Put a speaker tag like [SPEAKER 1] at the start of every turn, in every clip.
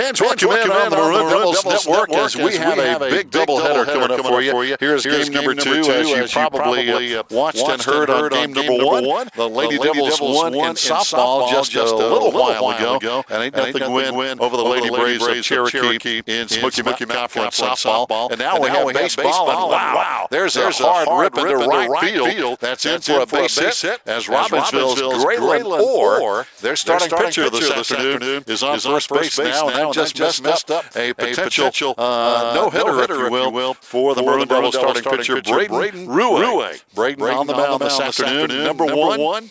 [SPEAKER 1] Fans, welcome in on the Maroon Devils Network as we have a big doubleheader coming up for you. Here's game number 2, as you probably watched and heard on game number 1. The Lady Devils won in softball just a little while ago, and ain't nothing win over the Lady Braves of Cherokee in Smoky Mountain Conference softball. And now we have baseball, and wow, there's a hard rip into right field. That's in for a base hit, as Robbinsville's Graylin Orr, their starting pitcher this afternoon, is on first base now. And just messed up a potential no-hitter, if you will, for the Maroon Devils starting pitcher, Braden Ruay. Braden on the mound this afternoon, number one.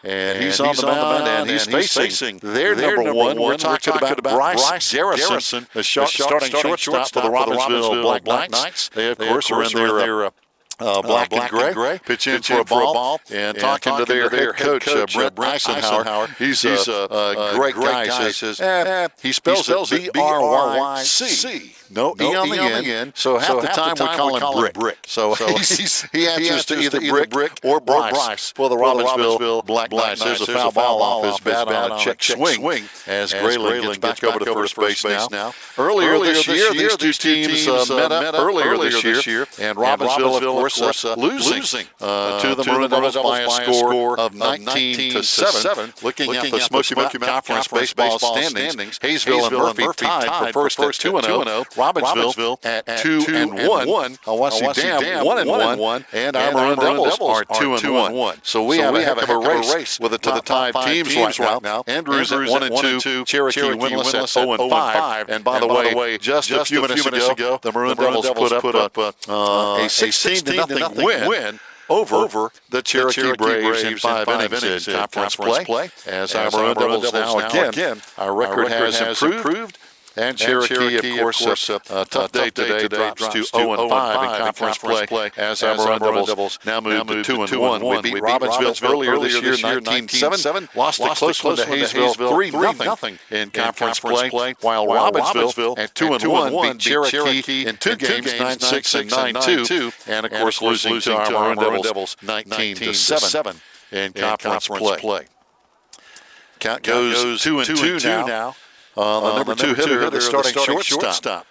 [SPEAKER 1] And he's on the mound, and he's facing their number one. We're talking about Bryce Garrison, the starting shortstop for the Robbinsville Black Knights. They, of course, are in their black and gray, pitch in for a ball, and talking to their head coach, Brent Eisenhower. He's a great guy. Says, he spells it B-R-Y-C. No E on the end, so half the time we call him Brick. So he answers to either Brick or Bryce for the Robbinsville Black Knights. There's a foul ball off his bat on a check swing as Graylin gets back over to first base now. Earlier this year, these two teams met up earlier this year, and Robbinsville, of course, losing to the Maroon Devils by a score of 19-7. Looking at the Smoky Mountain Conference baseball standings, Hayesville and Murphy tied for first at 2-0. Robbinsville at 2-1. Hawassi Dam 1-1, and our Maroon Devils are 2-1. So we have a heck of a race with the top 5 teams right now. Andrews at 1-2, Cherokee winless at 0-5. And by the way, just a few minutes ago, the Maroon Devils put up a 16-0 win over the Cherokee Braves in 5 innings in conference play. As our Maroon Devils now again, our record has improved. And Cherokee, of course, a tough day today, drops to 0-5 in conference play as our Maroon Devils now move to 2-1. We beat Robbinsville earlier this year, 19-7. Lost a close one to Hayesville, 3-0 in conference play, while Robbinsville at 2-1 beat Cherokee in 2 games, 9-6 and 9-2. And, of course, losing to our Maroon Devils 19-7 in conference play. Count goes 2-2 now. The number 2 hitter, the starting shortstop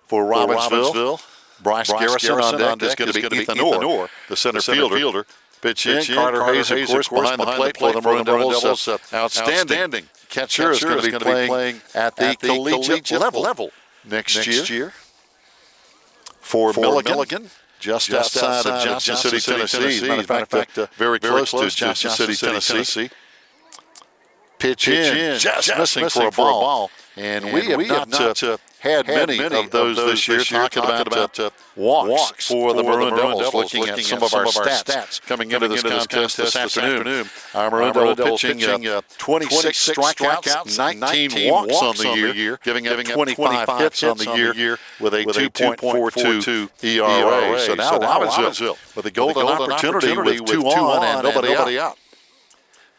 [SPEAKER 1] for Robbinsville. Bryce Garrison on deck is going to be Ethan Orr, the center fielder. Pitch in, Carter Hayes, of course, behind the plate for the Maroon Devils. Outstanding catcher is going to be playing at the collegiate level next year. For Milligan, just outside of Johnson City, Tennessee. As a matter of fact, very close to Johnson City, Tennessee. Pitch in, just missing for a ball. And we have not had many of those this year. Talking about walks for the Maroon Devils, looking at some of our stats coming into this contest this afternoon. Our Maroon Devils pitching 26 strikeouts, 19 walks on the year, giving up 25 hits on the year with a 2.42 ERA. So now Robbinsville with a golden opportunity with 2 on and nobody out.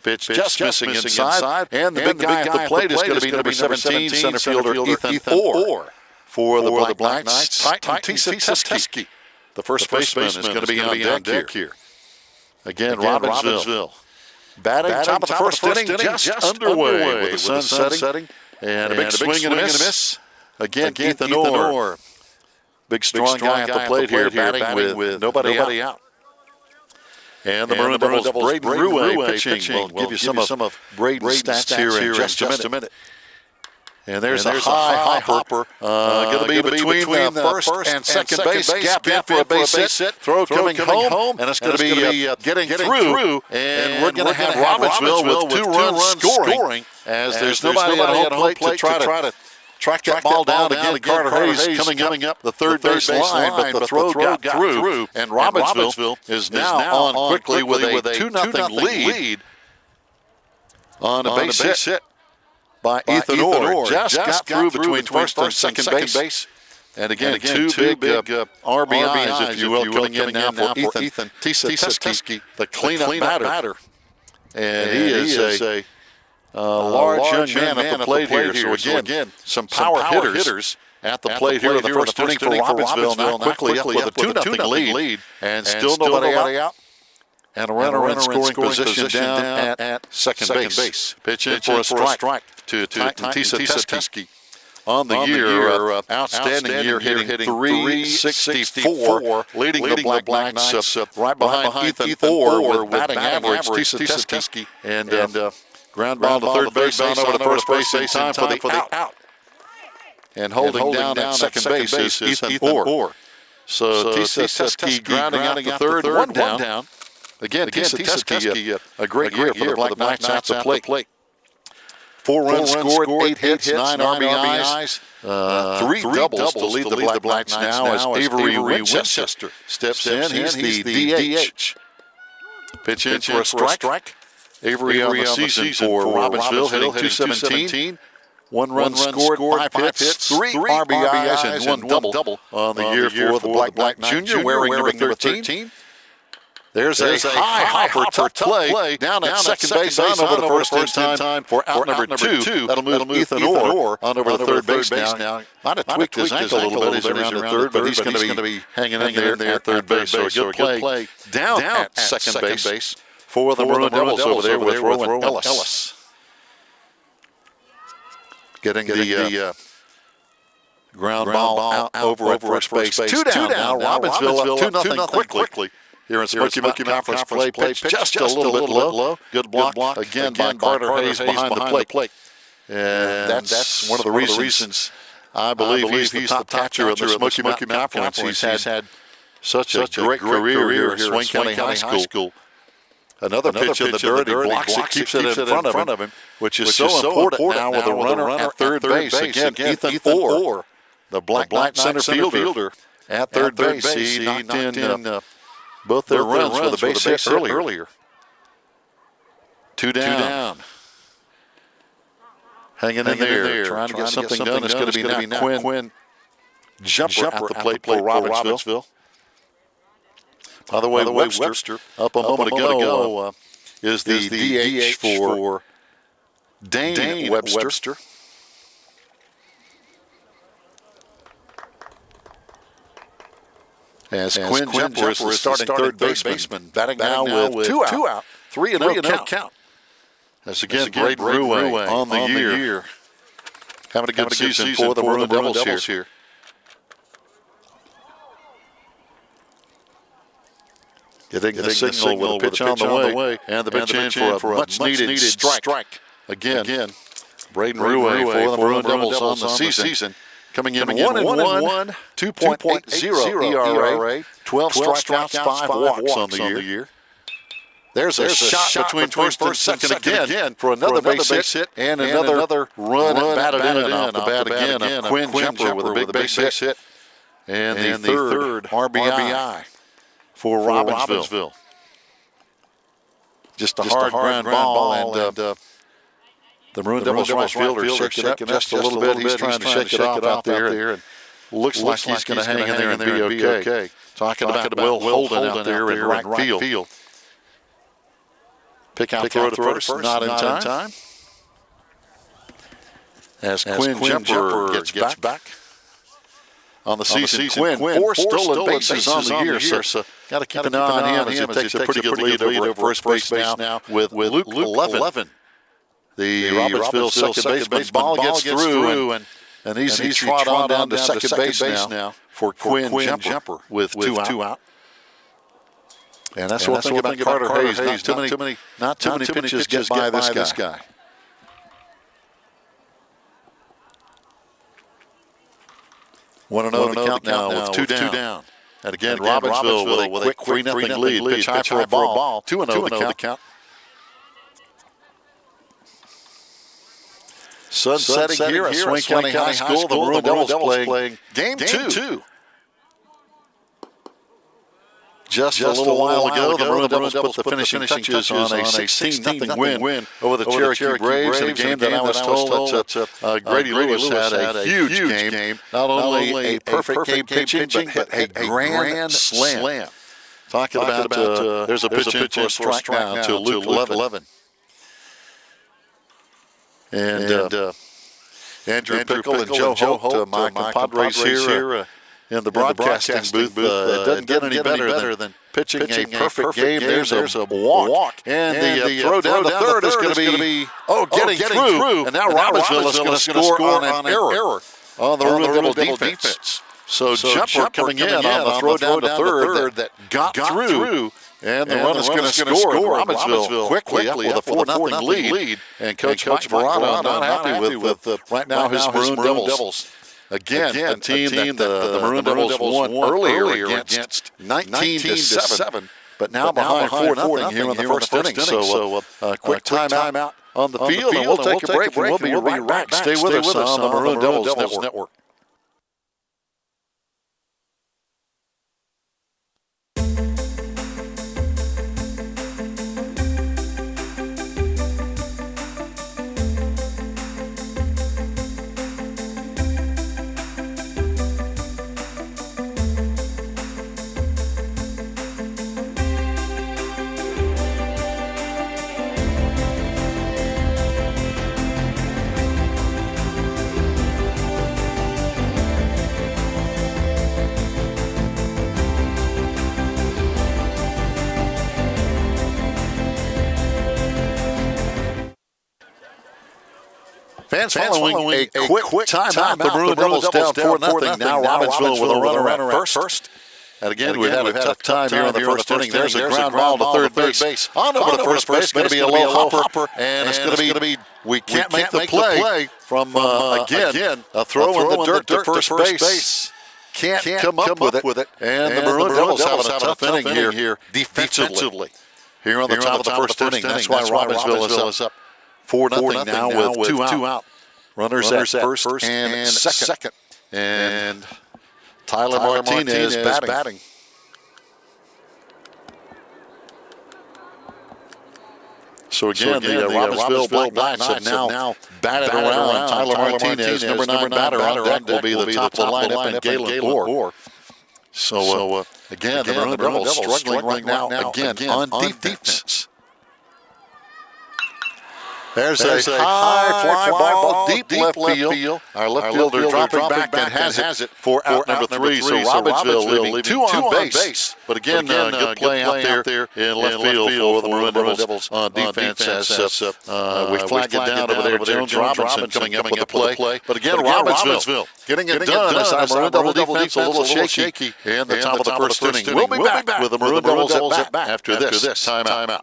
[SPEAKER 1] Pitch just missing inside, and the big guy at the plate is going to be number 17, center fielder Ethan Orr for the Black Knights. Tisa. The first baseman is going to be on deck here. Again, Robbinsville. Batting top of the first inning, just underway with the sun setting. And a big swing and a miss. Again, Ethan Orr. Big strong guy at the plate here, batting with nobody out. And the Maroon Devils, Braden Ruay pitching. We'll give you some of Braden's stats here in just a minute. And there's a high hopper. Going to be between first and second base. Gap in for a base hit. Throw coming home. And it's going to be getting through. And we're going to have Robbinsville with 2 runs scoring. As there's nobody at home plate to try to track that ball down again. Carter Hayes coming up the third base line, but the throw got through. And Robbinsville is now on quickly with a 2-0 lead on a base hit by Ethan Orr. Just got through between first and second base. And again, two big RBIs, if you will, coming in now for Ethan Tisa, the cleanup batter. And he is a large young man at the plate here. So again, some power hitters at the plate here in the first inning for Robbinsville. Now quickly up with a 2-0 lead. And still nobody out. And a runner in scoring position down at second base. Pitch in for a strike to Tisa. on the year. Outstanding year, hitting .364, leading the Black Knights right behind Ethan Orr with batting average. Tisa and ground ball to third base on over to first base in time for the out. And holding down at second base is Ethan Orr. So Tisa grounding out to third, one down. Again, Tisa, a great year for the Black Knights at the plate. 4 runs scored, 8 hits, 9 RBIs, 3 doubles to lead the Black Knights now as Avery Winchester steps in. He's the DH. Pitch in for a strike. Avery on the season for Robbinsville, hitting .217. 1 run scored, 5 hits, 3 RBIs, and 1 double on the year for the Black Knight Junior, wearing number 13. There's a high hopper, tough play down at second base on over the first in time for out number 2. That'll move Ethan Orr on over to third base now. Might have tweaked his ankle a little bit as around the third, but he's going to be hanging in there at third base. So a good play down at second base for the Maroon Devils over there with Rowan Ellis. Getting the ground ball out over at first base. 2 down now. Robbinsville 2-0 quickly. Here in Smoky Mountain Conference play, pitch just a little bit low. Good block again by Carter Hayes behind the plate. And that's one of the reasons I believe he's the top catcher of the Smoky Mountain Conference. He's had such a great career here at Swain County High School. Another pitch in the dirt, he blocks it, keeps it in front of him, which is so important now with a runner at third base. Again, Ethan Orr, the Black Knight center fielder at third base. He knocked in both their runs with a base hit earlier. 2 down. Hanging in there, trying to get something done. It's going to be Nat Quinn jumper at the plate for Robbinsville. By the way, Webster up a moment ago is the DH for Dane Webster. As Quinn Jumper is the starting third baseman, batting now with 2 out, 3-0 count. That's again great Rouen on the year. Having a good season for the Maroon Devils here. Getting the signal with a pitch on the way, and the pitch in for a much-needed strike. Again, Braden Rouen for the Maroon Devils on the season. Coming in 1-1, 2.80 ERA, 12 strikeouts, 5 walks on the year. There's a shot between first and second again for another base hit and another run batted in off the bat again. A Quinn Jumper with a big base hit and the third RBI for Robbinsville. Just a hard ground ball, and the Maroon Devils right fielder shaking it up just a little bit. He's trying to shake it off out there, and looks like he's going to hang in there and be okay. Talking about Will Holden out there in right field. Pick out throw to first, not in time. As Quinn Jumper gets back. On the season, Quinn, 4 stolen bases on the year, so got to keep an eye on him as he takes a pretty good lead over first base now with Luke 11. The Robbinsville second baseman ball gets through, and an easy trot on down to second base now for Quinn Jumper with 2 out. And that's one thing about Carter Hayes. Not too many pitches get by this guy. Want to know the count now with 2 down. And again, Robbinsville with a quick 3-0 lead. Pitch high for a ball. 2-0 the count. Sun setting here at Swain County High School. The Maroon Devils playing game 2. Just a little while ago, the Maroon Devils put the finishing touches on a 16-0 win over the Cherokee Braves in a game that I was told that Grady Lewis had a huge game. Not only a perfect game pitching, but a grand slam. Talking about there's a pitch in for a strike now to Luke 11. And Andrew Pickle and Joe Holt, my compadres here in the broadcasting booth. It doesn't get any better than pitching a perfect game. There's a walk. And the throw down to third is going to be getting through. And now Robbinsville is going to score on an error on the Maroon Devil defense. So Jumper coming in on the throw down to third that got through. And the run is going to score. Robbinsville quickly up with a 4-0 lead. And Coach Morano not happy with right now his Maroon Devils. Again, a team that the Maroon Devils won earlier against 19-7. But now behind 4-0 here in the first inning. So a quick timeout on the field, and we'll take a break, and we'll be right back. Stay with us on the Maroon Devils Network. Fans following a quick timeout. The Maroon Devils down 4-0. Now Robbinsville with a runner at first. And again, we've had a tough time here in the first inning. There's a ground ball to third base. On over to first base. It's going to be a low hopper. And it's going to be, we can't make the play from, again, a throw in the dirt to first base. Can't come up with it. And the Maroon Devils having a tough inning here defensively. Here on the top of the first inning. That's why Robbinsville is up 4-0 now with two out. Runners at first and second. And Tyler Martinez batting. So again, the Robbinsville Black Knights have now batted around. Tyler Martinez, number 9 batter on deck, will be the top of the lineup, and Galen Bohr. So again, the Maroon Devils struggling right now again on defense. There's a high fly ball deep left field. Our left fielder dropping back and has it for out number 3. So Robbinsville leaving 2 on base. But again, good play out there in left field for the Maroon Devils on defense. As we flag it down over there. Jones Robinson coming up with the play. But again, Robbinsville getting it done as our Maroon Devil defense a little shaky in the top of the first inning. We'll be back with the Maroon Devils at bat after this timeout.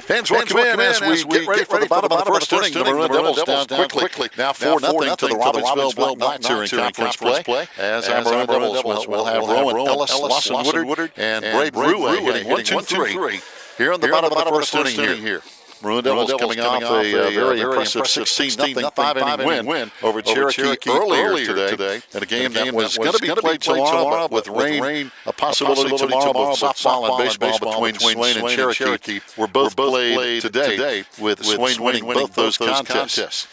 [SPEAKER 1] Fans, welcome in as we get ready for the bottom of the first inning. The Maroon Devils down quickly. Now 4-0 to the Robbinsville Black Knights here in conference play. As our Maroon Devils will have Rowan Ellis, Lawson Woodard, and Braid Rue hitting 1-2-3 here on the bottom of the first inning here. Maroon Devils coming off a very impressive 16-0 5-inning win over Cherokee earlier today. And a game that was going to be played tomorrow, but with rain, a possibility tomorrow, both softball and baseball between Swain and Cherokee were both played today, with Swain winning both those contests.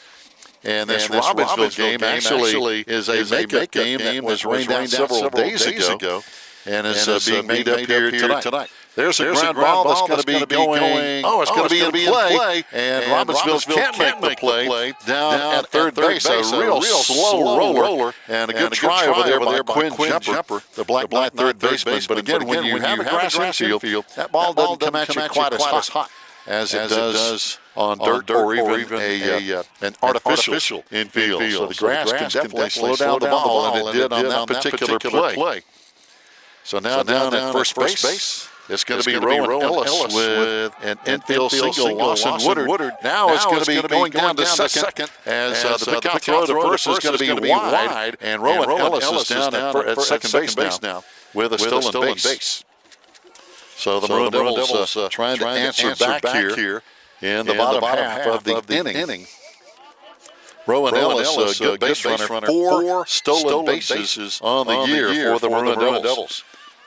[SPEAKER 1] And this Robbinsville game actually is a makeup game that was rained out several days ago and is being made up here tonight. There's a ground ball that's going to be going. Oh, it's going to be in play. And Robbinsville can't make the play down at third base. A real slow roller. And a good try over there by Quinn Jumper, the black third baseman. But again, when you have a grass infield, that ball doesn't come at you quite as hot as it does on dirt or even an artificial infield. So the grass can definitely slow down the ball, and it did on that particular play. So now down at first base, it's going to be Rowan Ellis with an infield single. Lawson Woodard. Now it's going to be going down to second as the pickout throw to first is going to be wide, and Rowan Ellis is down at second base now with a stolen base. So the Maroon Devils trying to answer back here in the bottom half of the inning. Rowan Ellis, good base runner, 4 stolen bases on the year for the Maroon Devils,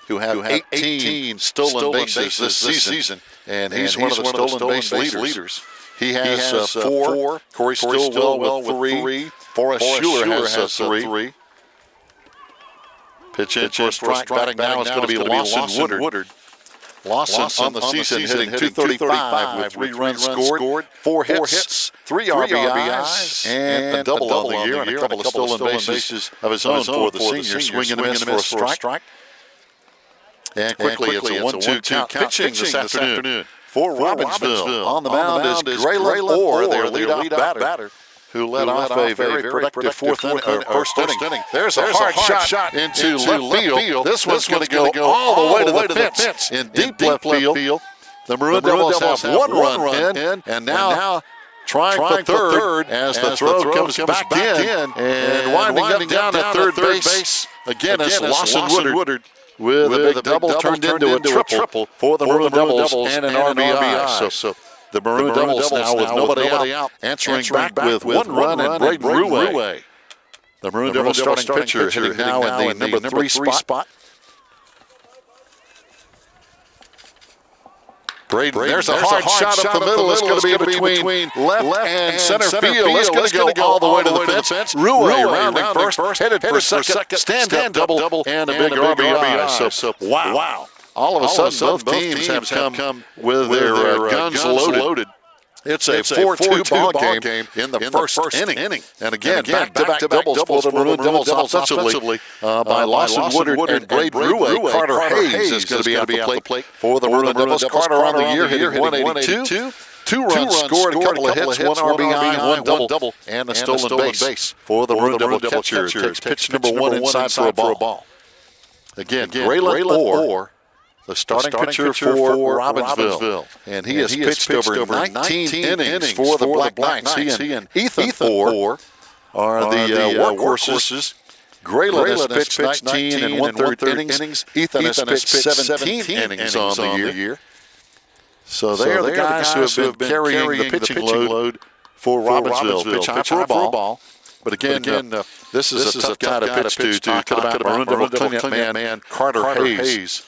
[SPEAKER 1] who have 18 stolen bases this season. And he's one of the stolen base leaders. He has 4. Corey Stillwell with 3. Forrest Schuler has 3. Pitch in for a strike. Batting now is going to be Lawson Woodard. Lawson on the season hitting .235 with 3 runs scored, 4 hits, 3 RBIs, and a double on the year, and a couple of stolen bases of his own for the senior, swinging and a miss for a strike. And quickly it's a 1-2 count. Pitching this afternoon for Robbinsville. On the mound is Graylin Orr, their leadoff batter, who led off a very productive first inning. There's a hard shot into left field. This one's going to go all the way to the fence in deep left field. The Maroon Devils have 1 run in, and now trying for third as the throw comes back in, and winding up down at third base. Again, it's Lawson Woodard with a big double turned into a triple for the Maroon Devils and an RBI. So the Maroon Devils now with nobody out, answering back with 1 run and Braden Ruwe. The Maroon Devils starting pitcher hitting now in the number 3 spot. Braden, there's a hard shot up the middle. It's going to be between left and center field. It's going to go all the way to the fence. Ruwe rounding first, headed for second, stand double, and a big RBI. So wow. All of a sudden, both teams have come with their guns loaded. It's a 4-2 ball game in the first inning. And again, back-to-back doubles for the Maroon Devils offensively by Lawson Woodard and Braden Ruwe. Carter Hayes is going to be out the plate for the Maroon Devils. Carter on the year hitting 182. 2 runs scored, a couple of hits, 1 RBI, 1 double, and a stolen base for the Maroon Devil catcher. Takes pitch number 1 inside for a ball. Again, Graylin Orr, the starting pitcher for Robbinsville. And he has pitched over 19 innings for the Black Knights. He and Ethan Orr are the workhorses. Graylin has pitched 19 and 1/3 innings. Ethan has pitched 17 innings on the year. So they are the guys who have been carrying the pitching load for Robbinsville. Pitch high for a ball. But again, this is a tough guy to pitch to. Talk about Maroon Devil cleanup man Carter Hayes.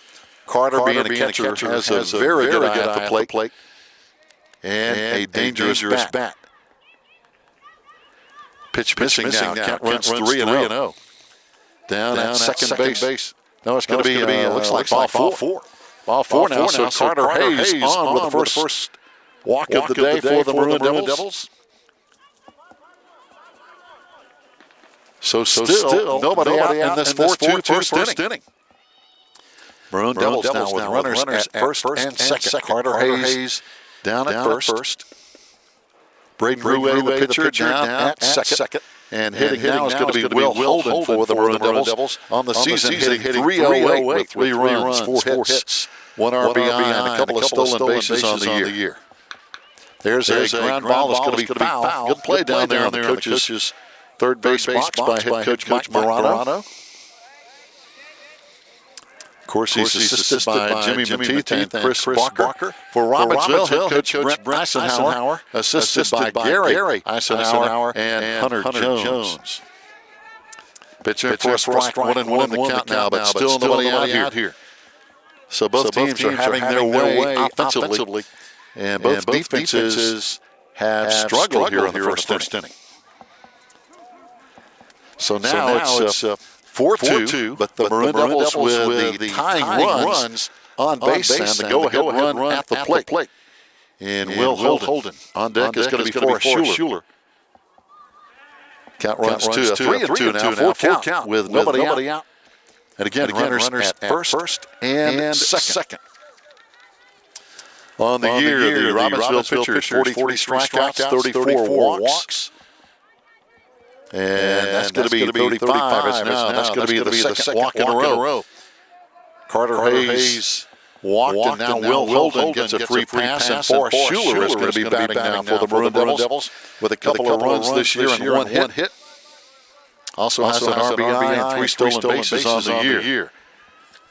[SPEAKER 1] Carter being a catcher has a very good eye at the plate and a dangerous bat. Pitch missing now. Count runs 3-0. Down at second base. No, it's going to be looks like ball 4. Ball 4 now. So Carter Hayes on with the first walk of the day for the Maroon Devils. So still nobody out in this 4-2 first inning. Maroon Devils now with runners at first and second. Carter Hayes down at first. Braden Ruwe, the pitcher, down at second. And hitting now is going to be Will Holden for the Maroon Devils. On the season, hitting 308 with 3 runs, 4 hits, 1 RBI, and a couple of stolen bases on the year. There's a ground ball that's going to be foul. Good play down there on the coach's third base box by head coach Mike Morano. course, he's assisted by Jimmy Mateeth and Chris Barker. For Robbinsville, head coach Brent Eisenhower, assisted by Gary Eisenhower and Hunter Jones. Pitching for a strike, 1-1 in the count now, but still nobody out here. So both teams are having their way offensively, and both defenses have struggled here in the first inning. So now it's 4-2, but the Maroon Devils with the tying runs on base and the go-ahead run at the plate. And Will Holden on deck is going to be Forrest Schuler. Count runs to a 3-2 now, full count with nobody out. And again, runners at first and second. On the year, the Robbinsville pitchers 40 strikeouts, 34 walks. And that's going to be 35 as now. That's going to be the second walk in a row. Carter Hayes walked, and now Will Holden gets a free pass, and Forrest Schuler is going to be batting now for the Maroon Devils with a couple of runs this year and one hit. Also has an RBI and 3 stolen bases on the year.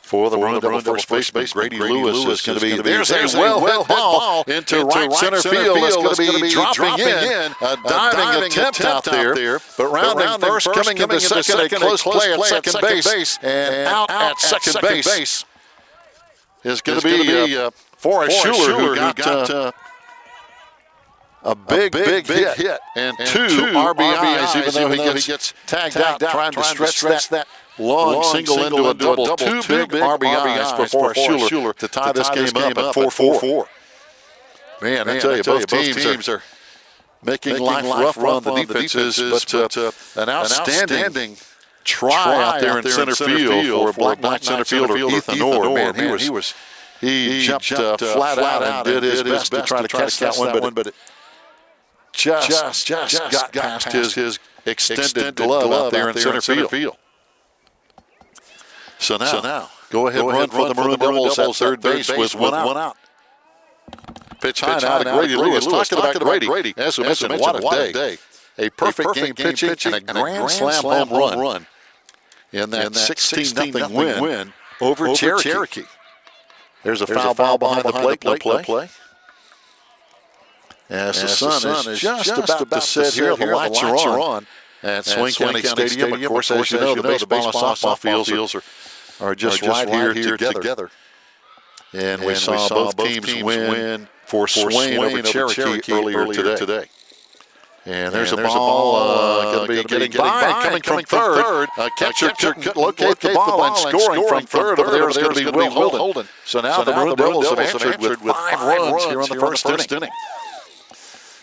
[SPEAKER 1] For the Maroon Devils first baseman, Grady Lewis is going to be there. There's a well-hit ball into right center field. It's going to be dropping in. A diving attempt out there. But rounding first, coming into second, a close play at second base. And out at second base is going to be Forrest Schuler, who got a big hit and 2 RBIs, even though he gets tagged out trying to stretch that long single into a double. 2 big RBIs for Forrest Schuler to tie this game up at 4-4. Man, I tell you, both teams are making life rough on the defenses, but an outstanding try out there in center field for black center fielder Ethan Orr. Man, he jumped flat out and did his best to try to catch that one, but it just got past his extended glove out there in center field. So now, go ahead run for the Maroon Devils at third base with one out. Pitch high now to Grady Lewis. Talking about Grady, as we mentioned, what a day. A perfect game pitching and a grand slam home run in that 16-0 win over Cherokee. There's a foul ball behind the plate, no play. As the sun is just about to set here, the lights are on at Swain County Stadium. Of course, as you know, the baseball and softball fields are just right here together. And we saw both teams win for Swain over Cherokee earlier today. And there's a ball going to be getting by, coming from third. Catcher could locate the ball and scoring from third over there is going to be Will Holden. So now the Maroon Devils have answered with 5 runs here on the first inning.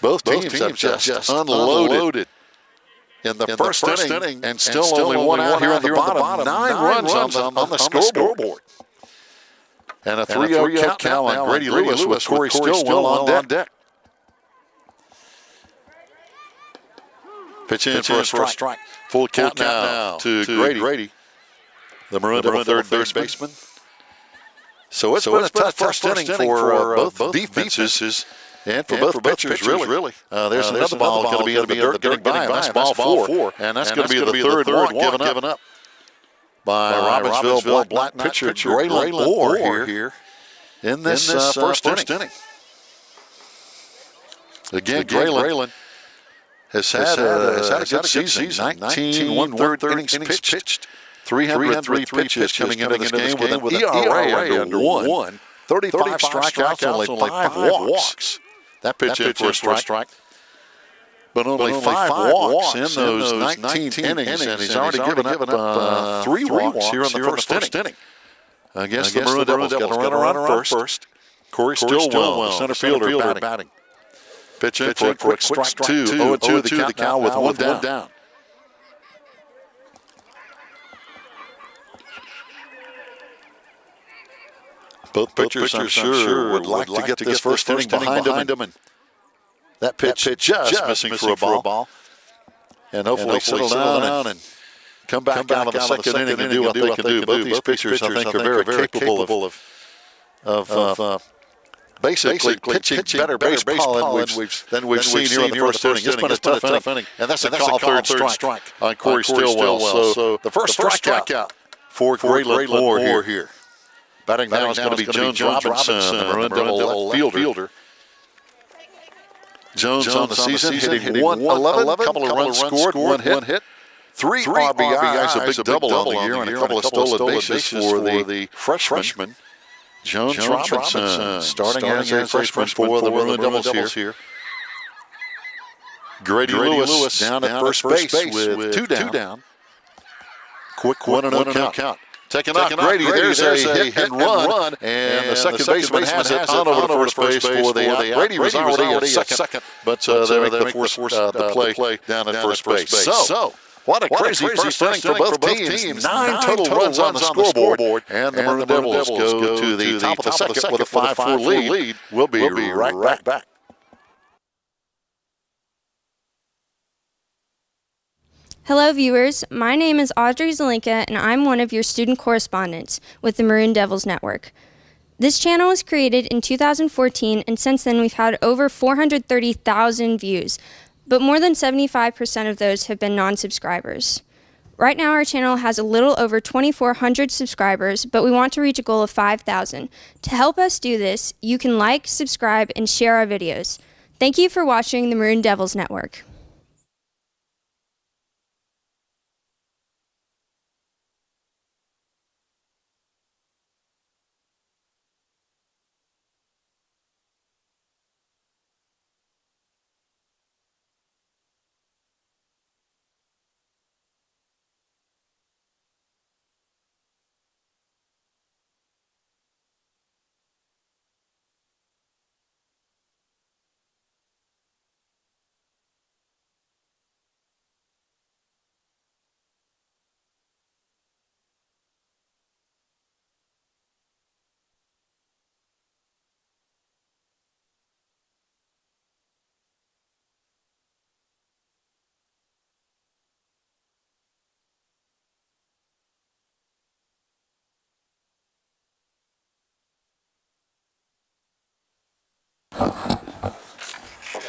[SPEAKER 1] Both teams have just unloaded in the first inning, and still only one out here on the bottom. 9 runs on the scoreboard. And a 3-0 count on Grady Lewis with Corey Stillwell on deck. Pitch in for a strike. Full count now to Grady. The Maroon Devil third baseman. So it's been a tough first inning for both defenses. And for both pitchers, really. There's another ball going to be in the dirt getting by, and that's ball 4. And that's going to be the third walk given up by Robbinsville black pitcher Graylin Orr here in this first inning. Again, Graylin has had a good season. 19 1/3 innings pitched, 303 pitches coming into this game with an ERA under 1. 35 strikeouts, only 5 walks. That pitch in for a strike. But only 5 walks in those 19 innings, and he's already given up 3 walks here in the first inning. Against the Maroon Devils, got to run around first. Corey Stillwell, center fielder, batting. Pitch in for a quick strike 2. 0-2 the count now with one down. Both pitchers, I'm sure, would like to get this first inning behind them. And that pitch just missing for a ball. And hopefully settle down and come back out of the second inning and do what they can do. Both these pitchers, I think, are very capable of basically pitching better baseball than we've seen here in the first inning. It's been a tough inning. And that's a call third strike on Corey Stillwell. So the first strikeout for Graylin Orr here. Batting now is going to be Jones Robinson, the Maroon Devil left fielder. Jones on the season hitting 111, couple of runs scored, one hit. Three RBIs, a big double on the year, and a couple of stolen bases for the freshman. Jones Robinson starting as a freshman for the Maroon Devils here. Grady Lewis down at first base with two down. Quick 1-0 count. Taking out Grady, there's a hit and run, and the second baseman has it on over to first base for the out. Grady was already at second, but they make the play down at first base. So, what a crazy first inning for both teams. 9 total runs on the scoreboard, and the Maroon Devils go to the top of the second with a 5-4 lead. We'll be right back.
[SPEAKER 2] Hello viewers, my name is Audrey Zelinka and I'm one of your student correspondents with the Maroon Devils Network. This channel was created in 2014 and since then we've had over 430,000 views, but more than 75% of those have been non-subscribers. Right now our channel has a little over 2,400 subscribers, but we want to reach a goal of 5,000. To help us do this, you can like, subscribe, and share our videos. Thank you for watching the Maroon Devils Network.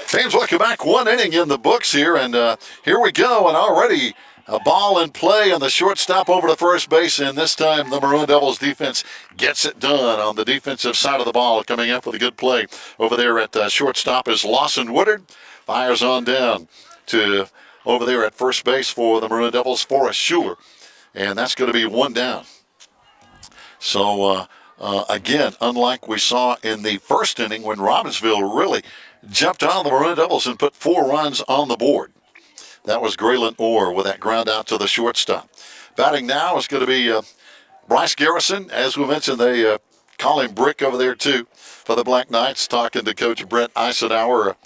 [SPEAKER 1] Fans, welcome back. 1 inning in the books here, and here we go. And already a ball in play on the shortstop over to first base, and this time the Maroon Devils defense gets it done on the defensive side of the ball. Coming up with a good play over there at shortstop is Lawson Woodard. Fires on down to over there at first base for the Maroon Devils, Forrest Schuler, and that's going to be 1 down. So again, unlike we saw in the first inning when Robbinsville really jumped on the Maroon Devils and put 4 runs on the board. That was Graylin Orr with that ground out to the shortstop. Batting now is going to be Bryce Garrison. As we mentioned, they call him Brick over there too for the Black Knights, talking to Coach Brent Eisenhower,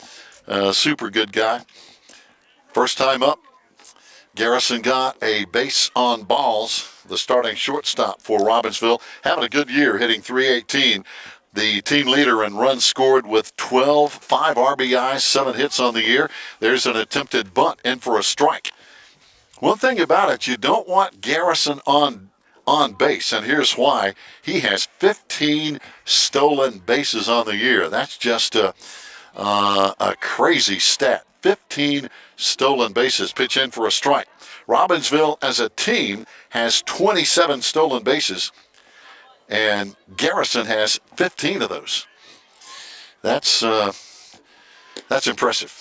[SPEAKER 1] a super good guy. First time up, Garrison got a base on balls, the starting shortstop for Robbinsville, having a good year, hitting .318. The team leader in runs scored with 12, 5 RBIs, 7 hits on the year. There's an attempted bunt in for a strike. One thing about it, you don't want Garrison on base, and here's why. He has 15 stolen bases on the year. That's just a crazy stat. 15 stolen bases. Pitch in for a strike. Robbinsville as a team has 27 stolen bases, and Garrison has 15 of those. That's impressive.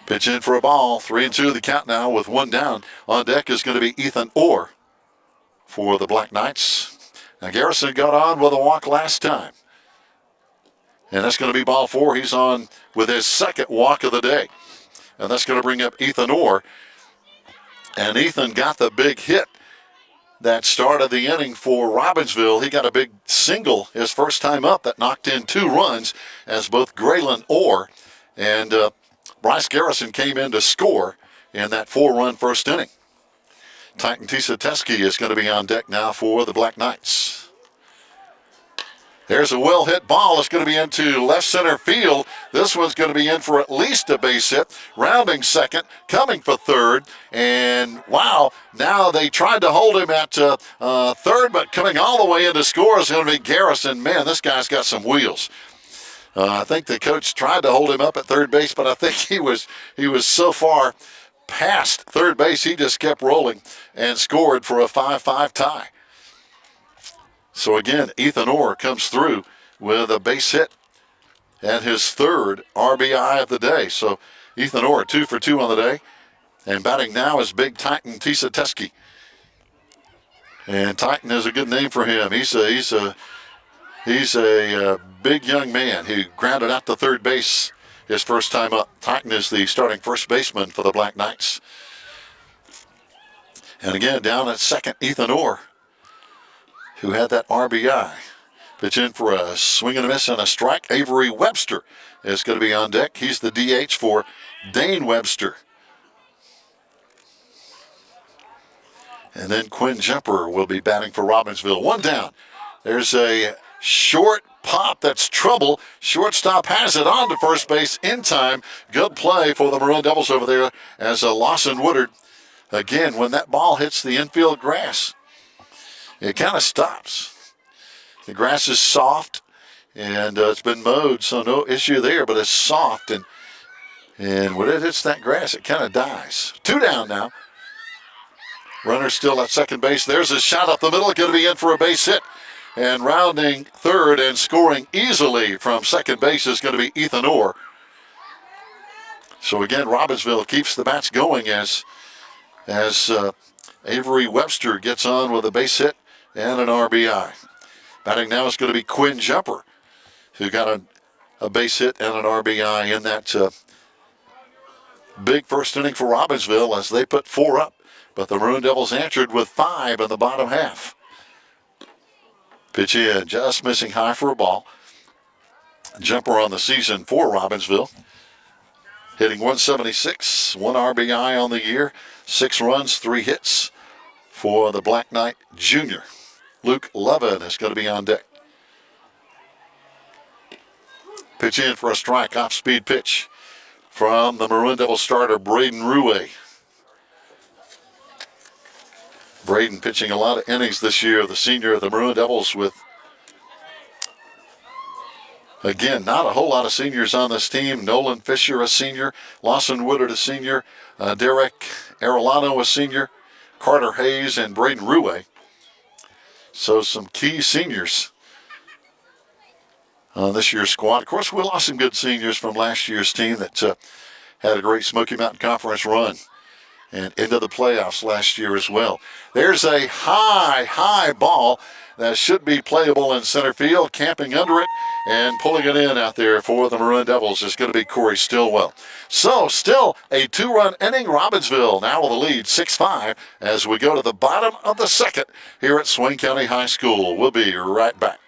[SPEAKER 1] Pitch in for a ball. 3-2 the count now with 1 down. On deck is going to be Ethan Orr for the Black Knights. Now Garrison got on with a walk last time, and that's going to be ball 4. He's on with his second walk of the day, and that's going to bring up Ethan Orr. And Ethan got the big hit that started the inning for Robbinsville. He got a big single his first time up that knocked in 2 runs as both Graylin Orr and Bryce Garrison came in to score in that 4-run first inning. Titan Tisateski is going to be on deck now for the Black Knights. There's a well-hit ball. It's going to be into left center field. This one's going to be in for at least a base hit. Rounding second, coming for third. And, wow, now they tried to hold him at third, but coming all the way in to score is going to be Garrison. Man, this guy's got some wheels. I think the coach tried to hold him up at third base, but I think he was so far past third base, he just kept rolling and scored for a 5-5 tie. So again, Ethan Orr comes through with a base hit and his third RBI of the day. So Ethan Orr 2 for 2 on the day. And batting now is Big Titan Tisa Teskey. And Titan is a good name for him. He's a big young man who grounded out to third base his first time up. Titan is the starting first baseman for the Black Knights. And again, down at second, Ethan Orr, who had that RBI. Pitch in for a swing and a miss and a strike. Avery Webster is going to be on deck. He's the DH for Dane Webster. And then Quinn Jumper will be batting for Robbinsville. One down. There's a short pop. That's trouble. Shortstop has it on to first base in time. Good play for the Maroon Devils over there as Lawson Woodard. Again, when that ball hits the infield grass, it kind of stops. The grass is soft, and it's been mowed, so no issue there, but it's soft, and when it hits that grass, it kind of dies. 2 down now. Runner still at second base. There's a shot up the middle, going to be in for a base hit. And rounding third and scoring easily from second base is going to be Ethan Orr. So again, Robbinsville keeps the bats going as Avery Webster gets on with a base hit and an RBI. Batting now is going to be Quinn Jumper, who got a base hit and an RBI in that big first inning for Robbinsville as they put 4 up. But the Maroon Devils answered with 5 in the bottom half. Pitch in, just missing high for a ball. Jumper on the season for Robbinsville. Hitting 176, 1 RBI on the year, 6 runs, 3 hits for the Black Knight Jr. Luke Levin is going to be on deck. Pitch in for a strike, off-speed pitch from the Maroon Devils starter, Braden Ruwe. Braden pitching a lot of innings this year, the senior of the Maroon Devils, with, again, not a whole lot of seniors on this team. Nolan Fisher, a senior. Lawson Woodard, a senior. Derek Arellano, a senior. Carter Hayes and Braden Ruwe. So some key seniors on this year's squad. Of course, we lost some good seniors from last year's team that had a great Smoky Mountain Conference run and into the playoffs last year as well. There's a high ball that should be playable in center field. Camping under it and pulling it in out there for the Maroon Devils is going to be Corey Stillwell. So still a 2-run inning. Robbinsville now with a lead 6-5 as we go to the bottom of the second here at Swain County High School. We'll be right back.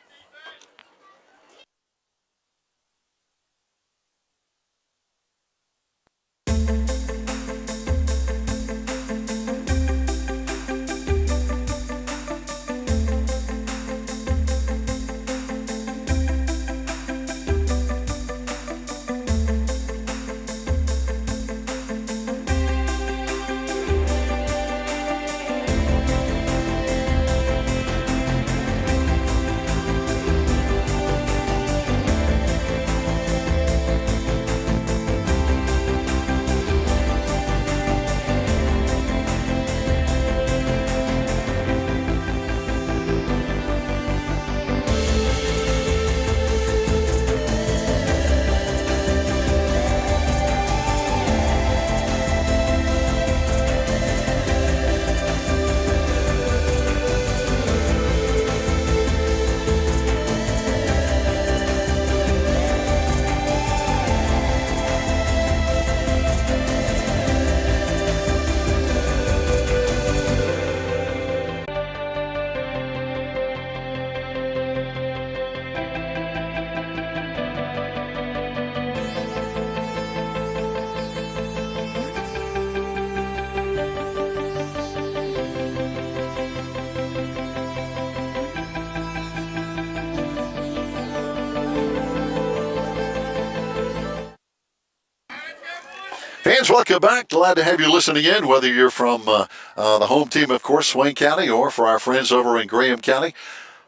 [SPEAKER 1] Fans, welcome back. Glad to have you listening in, whether you're from the home team, of course, Swain County, or for our friends over in Graham County,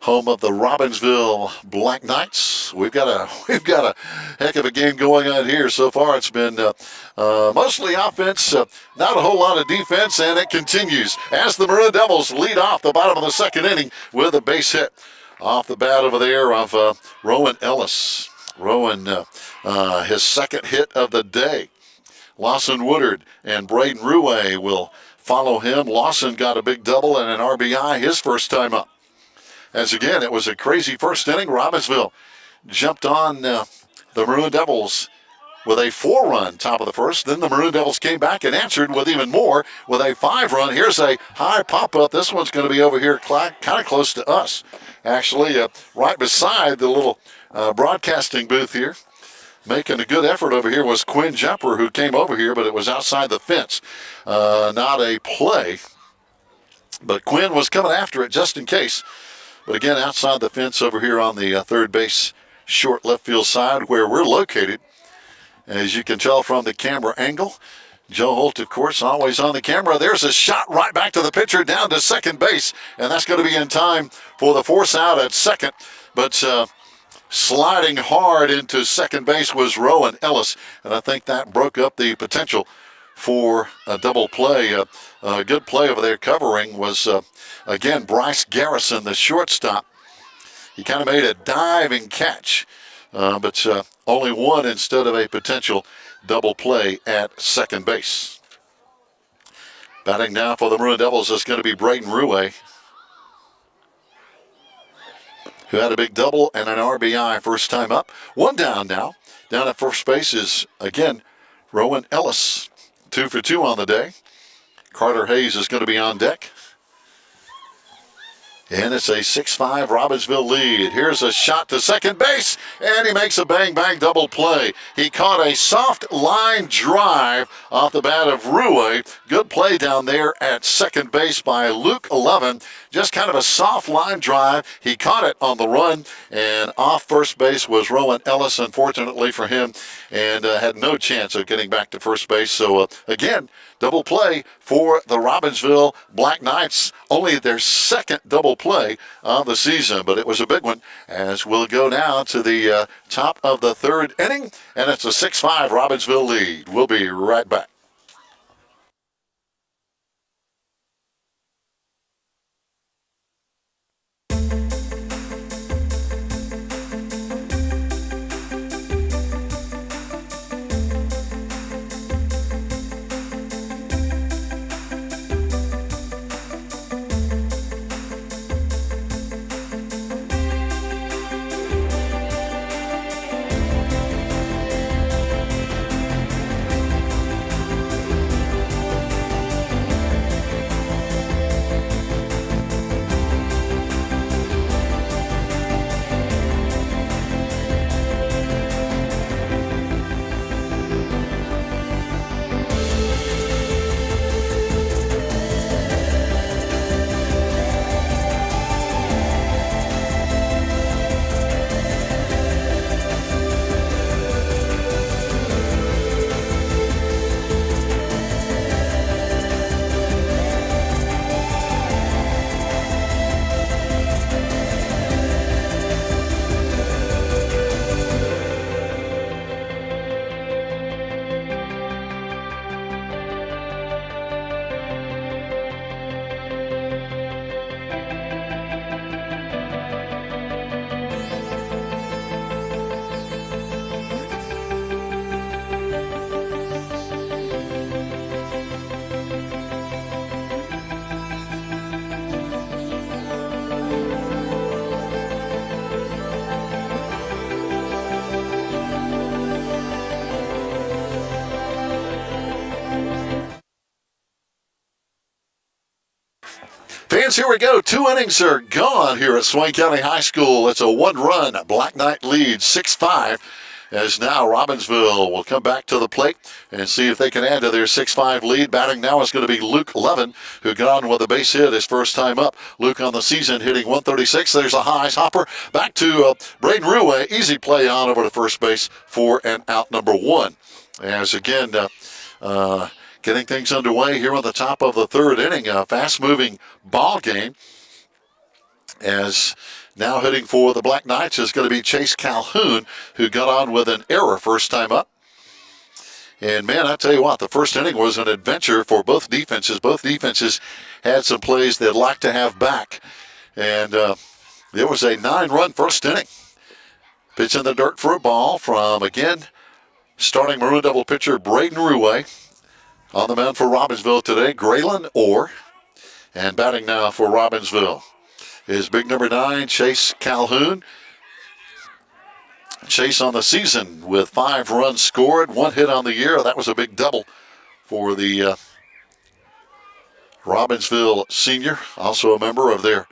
[SPEAKER 1] home of the Robbinsville Black Knights. We've got a heck of a game going on here. So far, it's been mostly offense, not a whole lot of defense, and it continues as the Maroon Devils lead off the bottom of the second inning with a base hit off the bat over there of Rowan Ellis. Rowan, his second hit of the day. Lawson Woodard and Braden Ruwe will follow him. Lawson got a big double and an RBI his first time up. As again, it was a crazy first inning. Robbinsville jumped on the Maroon Devils with a 4-run top of the first. Then the Maroon Devils came back and answered with even more with a 5-run. Here's a high pop-up. This one's going to be over here kind of close to us, actually, right beside the little broadcasting booth here. Making a good effort over here was Quinn Jumper, who came over here, but it was outside the fence. Not a play, but Quinn was coming after it just in case. But again, outside the fence over here on the third base short left field side where we're located. As you can tell from the camera angle, Joe Holt, of course, always on the camera. There's a shot right back to the pitcher down to second base, and that's going to be in time for the force out at second. But sliding hard into second base was Rowan Ellis, and I think that broke up the potential for a double play. A good play over there covering was, again, Bryce Garrison, the shortstop. He kind of made a diving catch, but only one instead of a potential double play at second base. Batting now for the Maroon Devils is going to be Braden Ruwe, who had a big double and an RBI first time up. One down now. Down at first base is, again, Rowan Ellis. 2 for 2 on the day. Carter Hayes is going to be on deck. And it's a 6-5 Robbinsville lead. Here's a shot to second base, and he makes a bang-bang double play. He caught a soft line drive off the bat of Ruwe. Good play down there at second base by Luke 11. Just kind of a soft line drive. He caught it on the run, and off first base was Rowan Ellis, unfortunately for him, and had no chance of getting back to first base. So, again, double play for the Robbinsville Black Knights. Only their second double play of the season, but it was a big one, as we'll go now to the top of the third inning, and it's a 6-5 Robbinsville lead. We'll be right back. Fans, here we go. 2 innings are gone here at Swain County High School. It's a 1-run Black Knight lead, 6-5. As now Robbinsville will come back to the plate and see if they can add to their 6-5 lead. Batting now is going to be Luke 11, who got on with a base hit his first time up. Luke on the season hitting 136. There's a high hopper. Back to Braden Ruwe. Easy play on over to first base for an out number 1. As again, getting things underway here on the top of the third inning. A fast-moving ball game. As now hitting for the Black Knights is going to be Chase Calhoun, who got on with an error first time up. And, man, I tell you what, the first inning was an adventure for both defenses. Both defenses had some plays they'd like to have back. And It was a 9-run first inning. Pitch in the dirt for a ball from, again, starting Maroon Devil pitcher Braden Ruwe. On the mound for Robbinsville today, Graylin Orr. And batting now for Robbinsville is big number 9, Chase Calhoun. Chase on the season with 5 runs scored, 1 hit on the year. That was a big double for the Robbinsville senior, also a member of their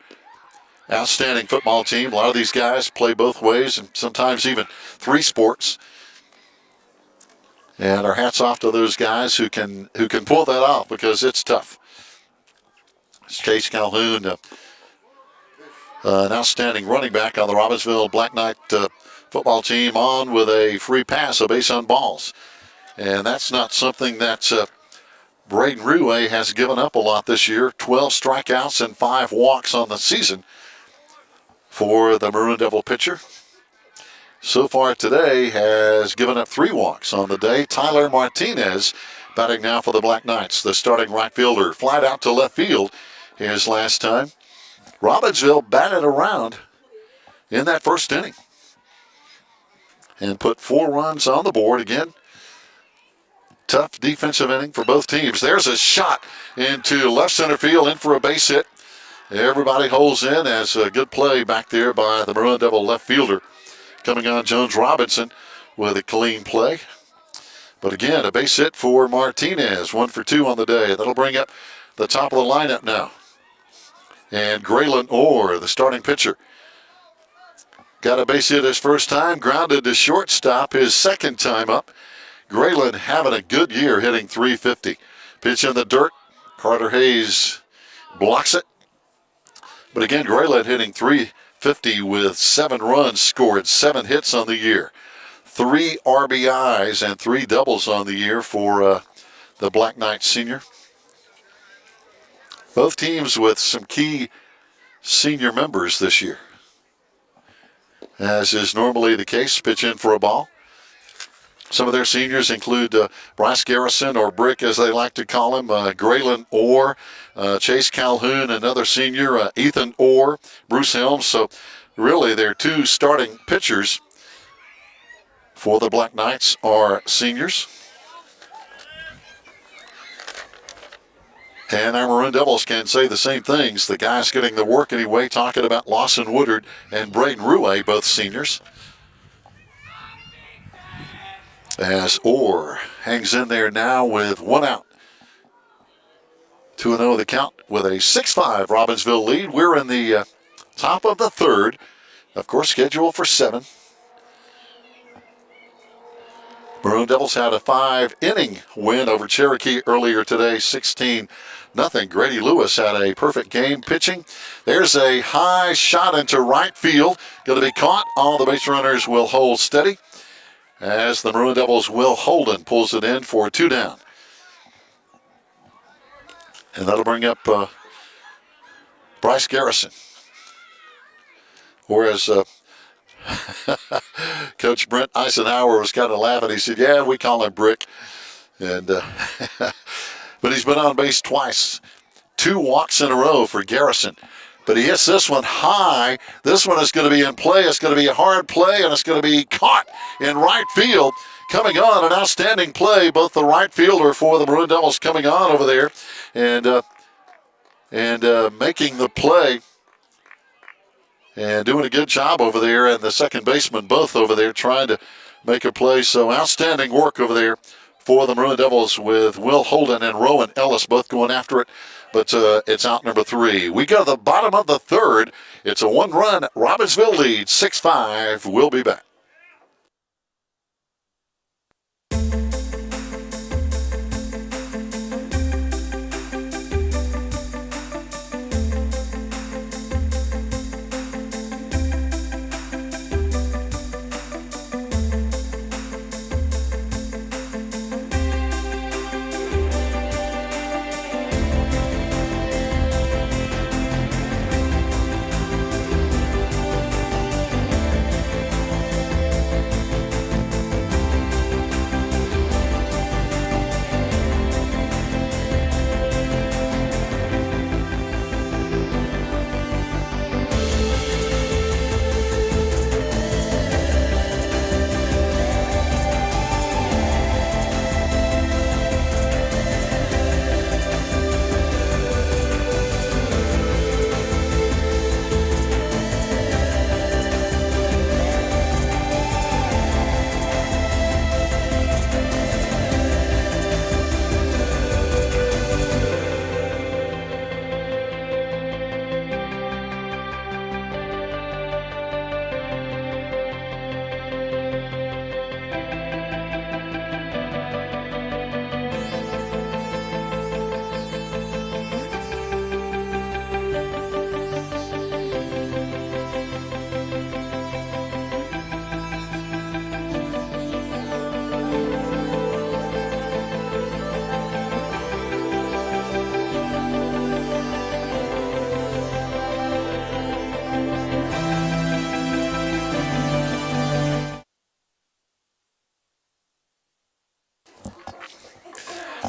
[SPEAKER 1] outstanding football team. A lot of these guys play both ways and sometimes even 3 sports. And our hats off to those guys who can pull that off, because it's tough. It's Chase Calhoun, an outstanding running back on the Robbinsville Black Knight football team, on with a free pass, a base on balls. And that's not something that Braden Ruwe has given up a lot this year. 12 strikeouts and 5 walks on the season for the Maroon Devil pitcher. So far today has given up 3 walks on the day. Tyler Martinez batting now for the Black Knights, the starting right fielder. Flied out to left field his last time. Robbinsville batted around in that first inning and put 4 runs on the board. Again, tough defensive inning for both teams. There's a shot into left center field, in for a base hit. Everybody holds in, as a good play back there by the Maroon Devil left fielder. Coming on, Jones Robinson with a clean play. But again, a base hit for Martinez, 1 for 2 on the day. That'll bring up the top of the lineup now. And Graylin Orr, the starting pitcher, got a base hit his first time, grounded to shortstop his second time up. Graylin having a good year, hitting .350. Pitch in the dirt. Carter Hayes blocks it. But again, Graylin hitting .350 with 7 runs scored, 7 hits on the year. 3 RBIs and 3 doubles on the year for the Black Knight senior. Both teams with some key senior members this year, as is normally the case. Pitch in for a ball. Some of their seniors include Bryce Garrison, or Brick as they like to call him, Graylin Orr, Chase Calhoun, another senior, Ethan Orr, Bruce Helms. So really their 2 starting pitchers for the Black Knights are seniors. And our Maroon Devils can say the same things. The guys getting the work anyway, talking about Lawson Woodard and Braden Ruwe, both seniors. As Orr hangs in there now with 1 out. 2-0 the count with a 6-5 Robbinsville lead. We're in the top of the 3rd. Of course, scheduled for 7. Maroon Devils had a 5-inning win over Cherokee earlier today, 16-0. Grady Lewis had a perfect game pitching. There's a high shot into right field. Going to be caught. All the base runners will hold steady, as the Maroon Devils' Will Holden pulls it in for 2 down. And that'll bring up Bryce Garrison. Whereas Coach Brent Eisenhower was kind of laughing. He said, yeah, we call him Brick. And but he's been on base twice. 2 walks in a row for Garrison. But he hits this one high. This one is going to be in play. It's going to be a hard play, and it's going to be caught in right field. Coming on, an outstanding play. Both the right fielder for the Maroon Devils coming on over there and making the play and doing a good job over there. And the second baseman both over there trying to make a play. So outstanding work over there for the Maroon Devils, with Will Holden and Rowan Ellis both going after it. But it's out number 3. We go to the bottom of the 3rd. It's a 1-run Robbinsville lead, 6-5. We'll be back.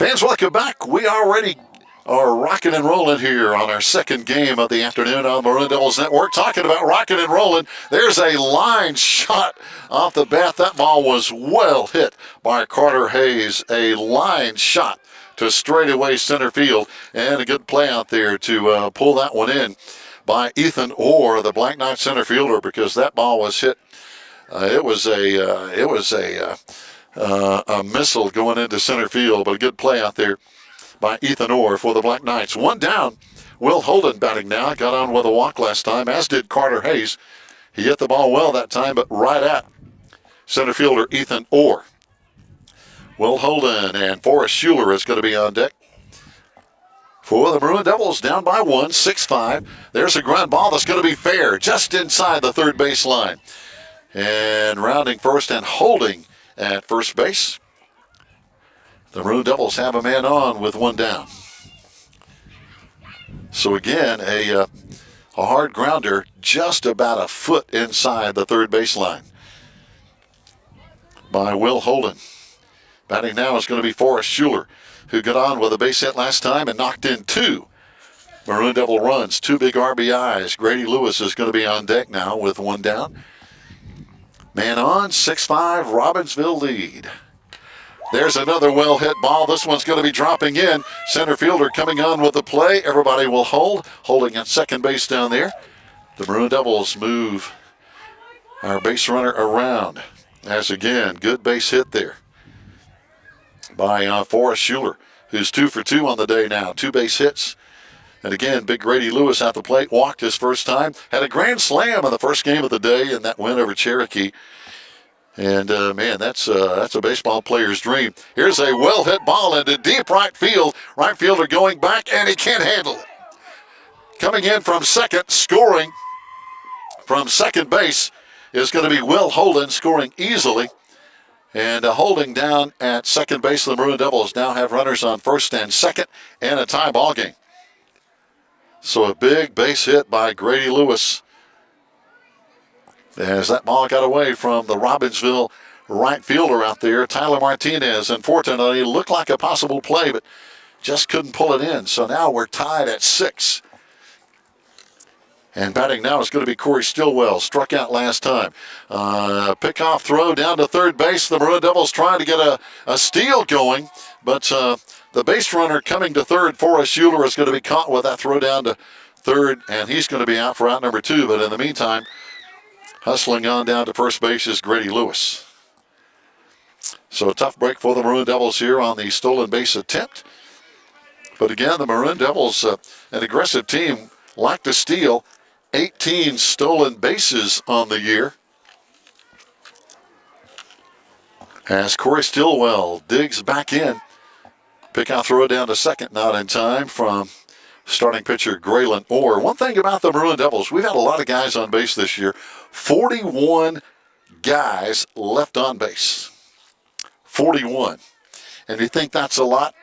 [SPEAKER 1] Fans, welcome back. We already are rocking and rolling here on our second game of the afternoon on Maroon Devils Network. Talking about rocking and rolling, there's a line shot off the bat. That ball was well hit by Carter Hayes. A line shot to straightaway center field, and a good play out there to pull that one in by Ethan Orr, the Black Knight center fielder, because that ball was hit. It was a missile going into center field, but a good play out there by Ethan Orr for the Black Knights. One down. Will Holden batting now. Got on with a walk last time, as did Carter Hayes. He hit the ball well that time, but right at center fielder Ethan Orr. Will Holden and Forrest Schuler is going to be on deck for the Maroon Devils, down by 1, 6-5. There's a ground ball that's going to be fair, just inside the third base line. And rounding first and holding at first base, the Maroon Devils have a man on with one down. So again, a hard grounder just about a foot inside the third base line by Will Holden. Batting now is going to be Forrest Schuler, who got on with a base hit last time and knocked in 2 Maroon Devil runs, 2 big RBIs. Grady Lewis is going to be on deck now with one down. Man on, 6-5, Robbinsville lead. There's another well-hit ball. This one's going to be dropping in. Center fielder coming on with the play. Everybody will hold. Holding at second base down there. The Maroon Devils move our base runner around. As again, good base hit there by Forrest Schuler, who's 2 for 2 on the day now. 2 base hits. And again, big Grady Lewis at the plate. Walked his first time. Had a grand slam in the first game of the day in that win over Cherokee. And, man, that's a baseball player's dream. Here's a well-hit ball into deep right field. Right fielder going back, and he can't handle it. Coming in from second, scoring from second base is going to be Will Holden, scoring easily. And Holding down at second base. The Maroon Devils now have runners on first and second, and a tie ball game. So a big base hit by Grady Lewis, as that ball got away from the Robbinsville right fielder out there, Tyler Martinez. Unfortunately, it looked like a possible play, but just couldn't pull it in. So now we're tied at 6. And batting now is going to be Corey Stillwell, struck out last time. Pickoff throw down to third base. The Maroon Devils trying to get a steal going, but the base runner coming to third, Forrest Schuler, is going to be caught with that throw down to third, and he's going to be out for out number 2. But in the meantime, hustling on down to first base is Grady Lewis. So a tough break for the Maroon Devils here on the stolen base attempt. But again, the Maroon Devils, an aggressive team, like to steal. 18 stolen bases on the year. As Corey Stillwell digs back in. Pickoff throw down to second, not in time from starting pitcher Graylin Orr. One thing about the Maroon Devils, we've had a lot of guys on base this year. 41 guys left on base. 41. And you think that's a lot?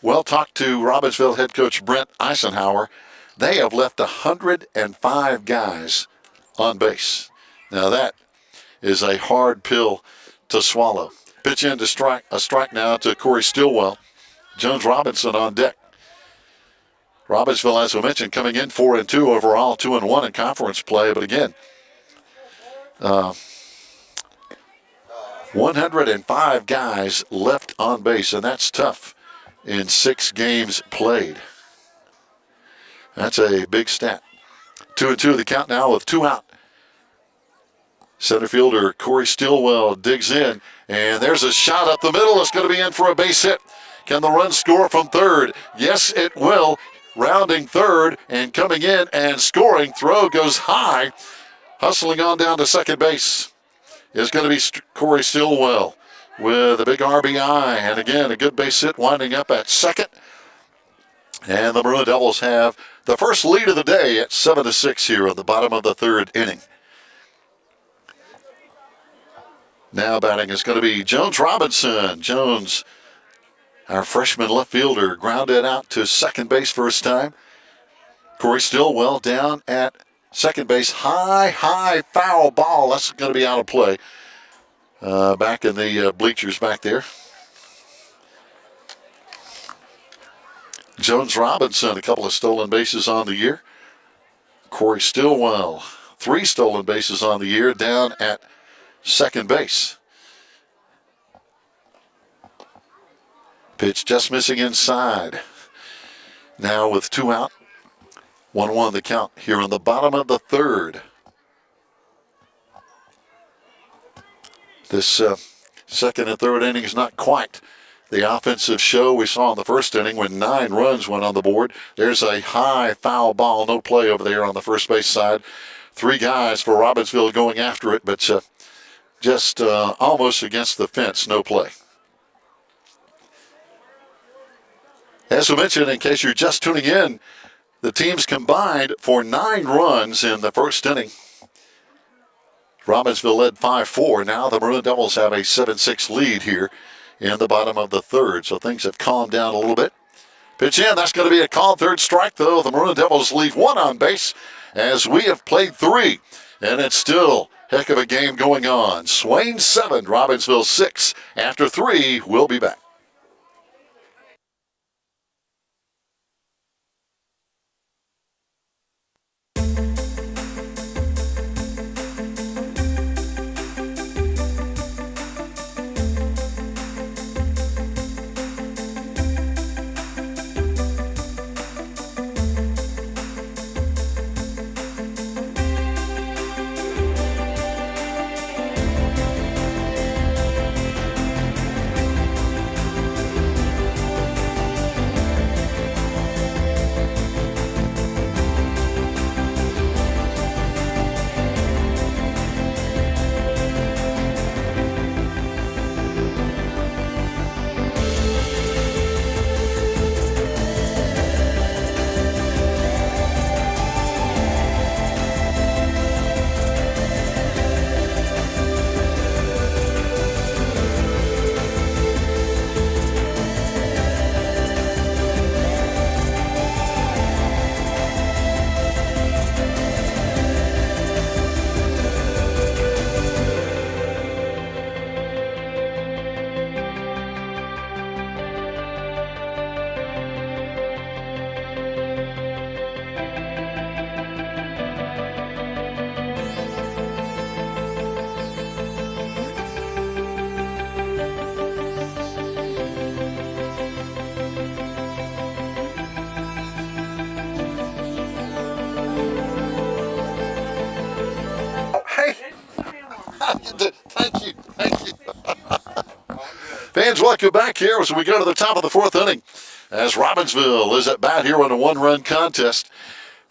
[SPEAKER 1] Well, talk to Robbinsville head coach Brent Eisenhower. They have left 105 guys on base. Now that is a hard pill to swallow. Pitch in to a strike now to Corey Stillwell. Jones Robinson on deck. Robbinsville, as we mentioned, coming in 4-2 overall, 2-1 in conference play. But again, 105 guys left on base, and that's tough in 6 games played. That's a big stat. 2-2 the count now with 2 out. Center fielder Corey Stillwell digs in, and there's a shot up the middle. It's going to be in for a base hit. Can the run score from third? Yes, it will. Rounding third and coming in and scoring. Throw goes high. Hustling on down to second base is going to be Corey Stillwell with a big RBI. And again, a good base hit winding up at second. And the Maroon Devils have the first lead of the day at 7-6 here at the bottom of the third inning. Now batting is going to be Jones Robinson. Jones, our freshman left fielder, grounded out to second base first time. Corey Stillwell down at second base. High foul ball. That's going to be out of play. Back in the bleachers back there. Jones Robinson, a couple of stolen bases on the year. Corey Stillwell, 3 stolen bases on the year, down at second base. Pitch just missing inside. Now with 2 out, 1-1 the count here in the bottom of the third. This second and third inning is not quite the offensive show we saw in the first inning when 9 runs went on the board. There's a high foul ball, no play over there on the first base side. 3 guys for Robbinsville going after it, but just almost against the fence, no play. As we mentioned, in case you're just tuning in, the teams combined for 9 runs in the first inning. Robbinsville led 5-4. Now the Maroon Devils have a 7-6 lead here in the bottom of the third. So things have calmed down a little bit. Pitch in. That's going to be a called third strike, though. The Maroon Devils leave 1 on base as we have played 3. And it's still heck of a game going on. Swain 7, Robbinsville 6. After 3, we'll be back. Thank you. Fans, welcome back here as we go to the top of the 4th inning. As Robbinsville is at bat here in a 1-run contest.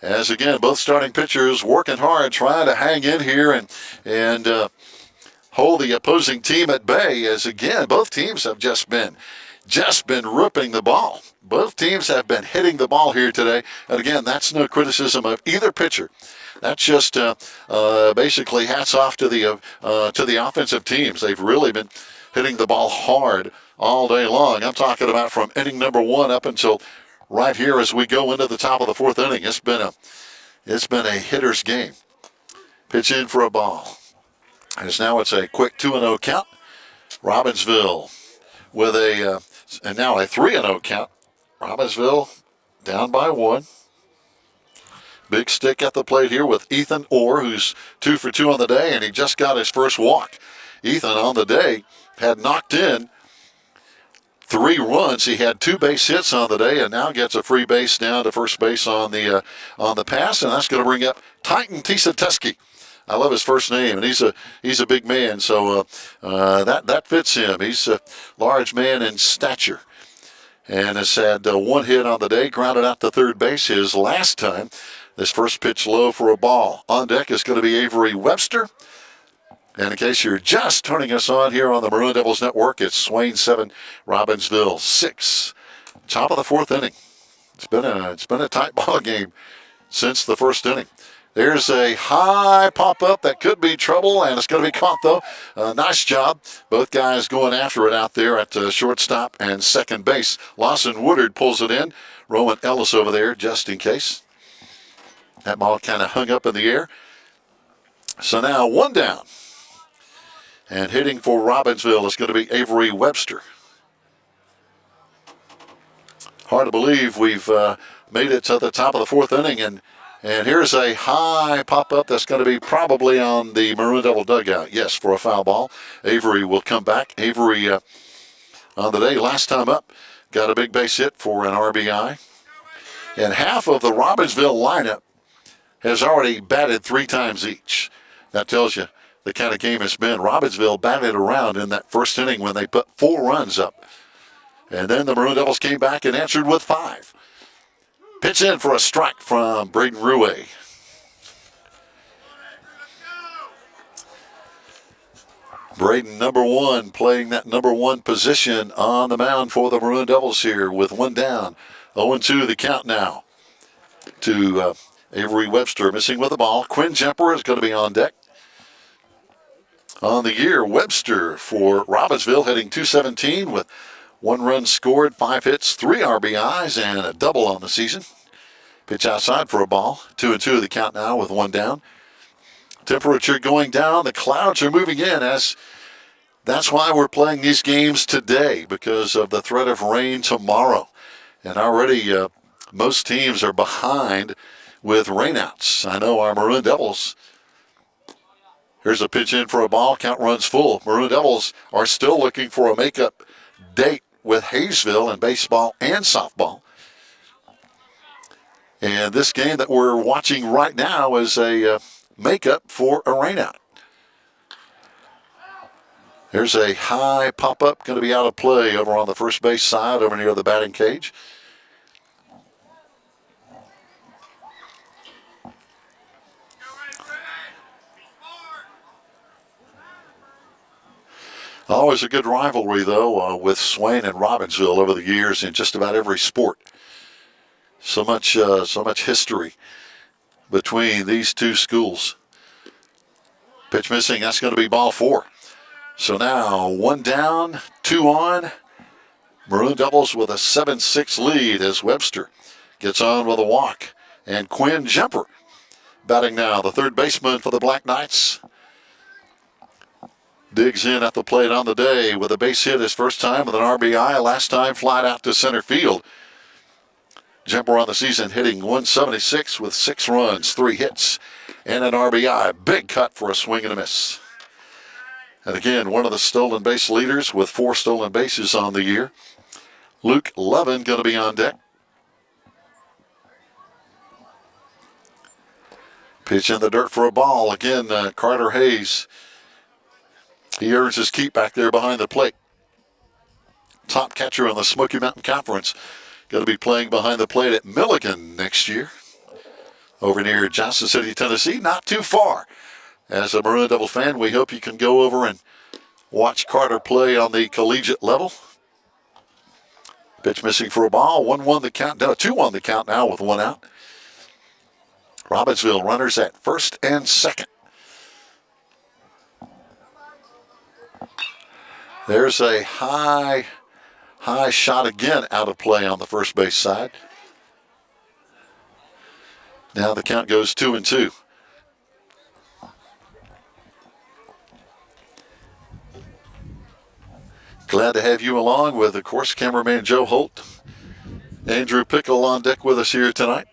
[SPEAKER 1] As again, both starting pitchers working hard, trying to hang in here and hold the opposing team at bay. As again, both teams have just been ripping the ball. Both teams have been hitting the ball here today. And again, that's no criticism of either pitcher. That's just basically hats off to the offensive teams. They've really been hitting the ball hard all day long. I'm talking about from inning number 1 up until right here as we go into the top of the 4th inning. It's been a hitter's game. Pitch in for a ball. As now it's a quick 2-0 count. Robbinsville with and now a 3-0 count. Robbinsville down by 1. Big stick at the plate here with Ethan Orr, who's 2 for 2 on the day, and he just got his first walk. Ethan on the day had knocked in 3 runs. He had 2 base hits on the day, and now gets a free base down to first base on the pass, and that's going to bring up Titan Tisateski. I love his first name, and he's a big man, so that fits him. He's a large man in stature, and has had 1 hit on the day, grounded out to third base his last time. This first pitch low for a ball. On deck is going to be Avery Webster. And in case you're just turning us on here on the Maroon Devils Network, it's Swain 7, Robbinsville 6. Top of the 4th inning. It's been a tight ball game since the first inning. There's a high pop-up that could be trouble, and it's going to be caught, though. Nice job. Both guys going after it out there at shortstop and second base. Lawson Woodard pulls it in. Rowan Ellis over there just in case. That ball kind of hung up in the air. So now 1 down. And hitting for Robbinsville is going to be Avery Webster. Hard to believe we've made it to the top of the fourth inning, and here's a high pop-up that's going to be probably on the Maroon Devil dugout. Yes, for a foul ball. Avery will come back. Avery on the day last time up got a big base hit for an RBI. And half of the Robbinsville lineup has already batted 3 times each. That tells you the kind of game it's been. Robbinsville batted around in that first inning when they put 4 runs up. And then the Maroon Devils came back and answered with 5. Pitch in for a strike from Braden Ruwe. Braden, number 1, playing that number 1 position on the mound for the Maroon Devils here with 1 down. 0-2 the count now to Avery Webster missing with the ball. Quinn Jemper is going to be on deck. On the year, Webster for Robbinsville hitting .217 with 1 run scored, 5 hits, 3 RBIs, and a double on the season. Pitch outside for a ball. 2-2 the count now with 1 down. Temperature going down. The clouds are moving in. That's why we're playing these games today, because of the threat of rain tomorrow. And already most teams are behind with rainouts. I know our Maroon Devils. Here's a pitch in for a ball. Count runs full. Maroon Devils are still looking for a makeup date with Hayesville in baseball and softball. And this game that we're watching right now is a makeup for a rainout. There's a high pop-up going to be out of play over on the first base side over near the batting cage. Always a good rivalry, though, with Swain and Robbinsville over the years in just about every sport. So much history between these two schools. Pitch missing. That's going to be ball 4. So now 1 down, 2 on. Maroon Devils with a 7-6 lead as Webster gets on with a walk. And Quinn Jemper batting now, the third baseman for the Black Knights. Digs in at the plate on the day with a base hit his first time with an RBI. Last time flied out to center field. Jemper on the season hitting .176 with 6 runs, 3 hits, and an RBI. Big cut for a swing and a miss. And again, one of the stolen base leaders with 4 stolen bases on the year. Luke Levin going to be on deck. Pitch in the dirt for a ball. Again, Carter Hayes. He earns his keep back there behind the plate. Top catcher in the Smoky Mountain Conference. Going to be playing behind the plate at Milligan next year. Over near Johnson City, Tennessee. Not too far. As a Maroon Devil fan, we hope you can go over and watch Carter play on the collegiate level. Pitch missing for a ball. 1-1 the count. No, 2-1 the count now with 1 out. Robbinsville runners at first and second. There's a high shot again out of play on the first base side. Now the count goes 2-2. Glad to have you along with, of course, cameraman Joe Holt. Andrew Pickle on deck with us here tonight.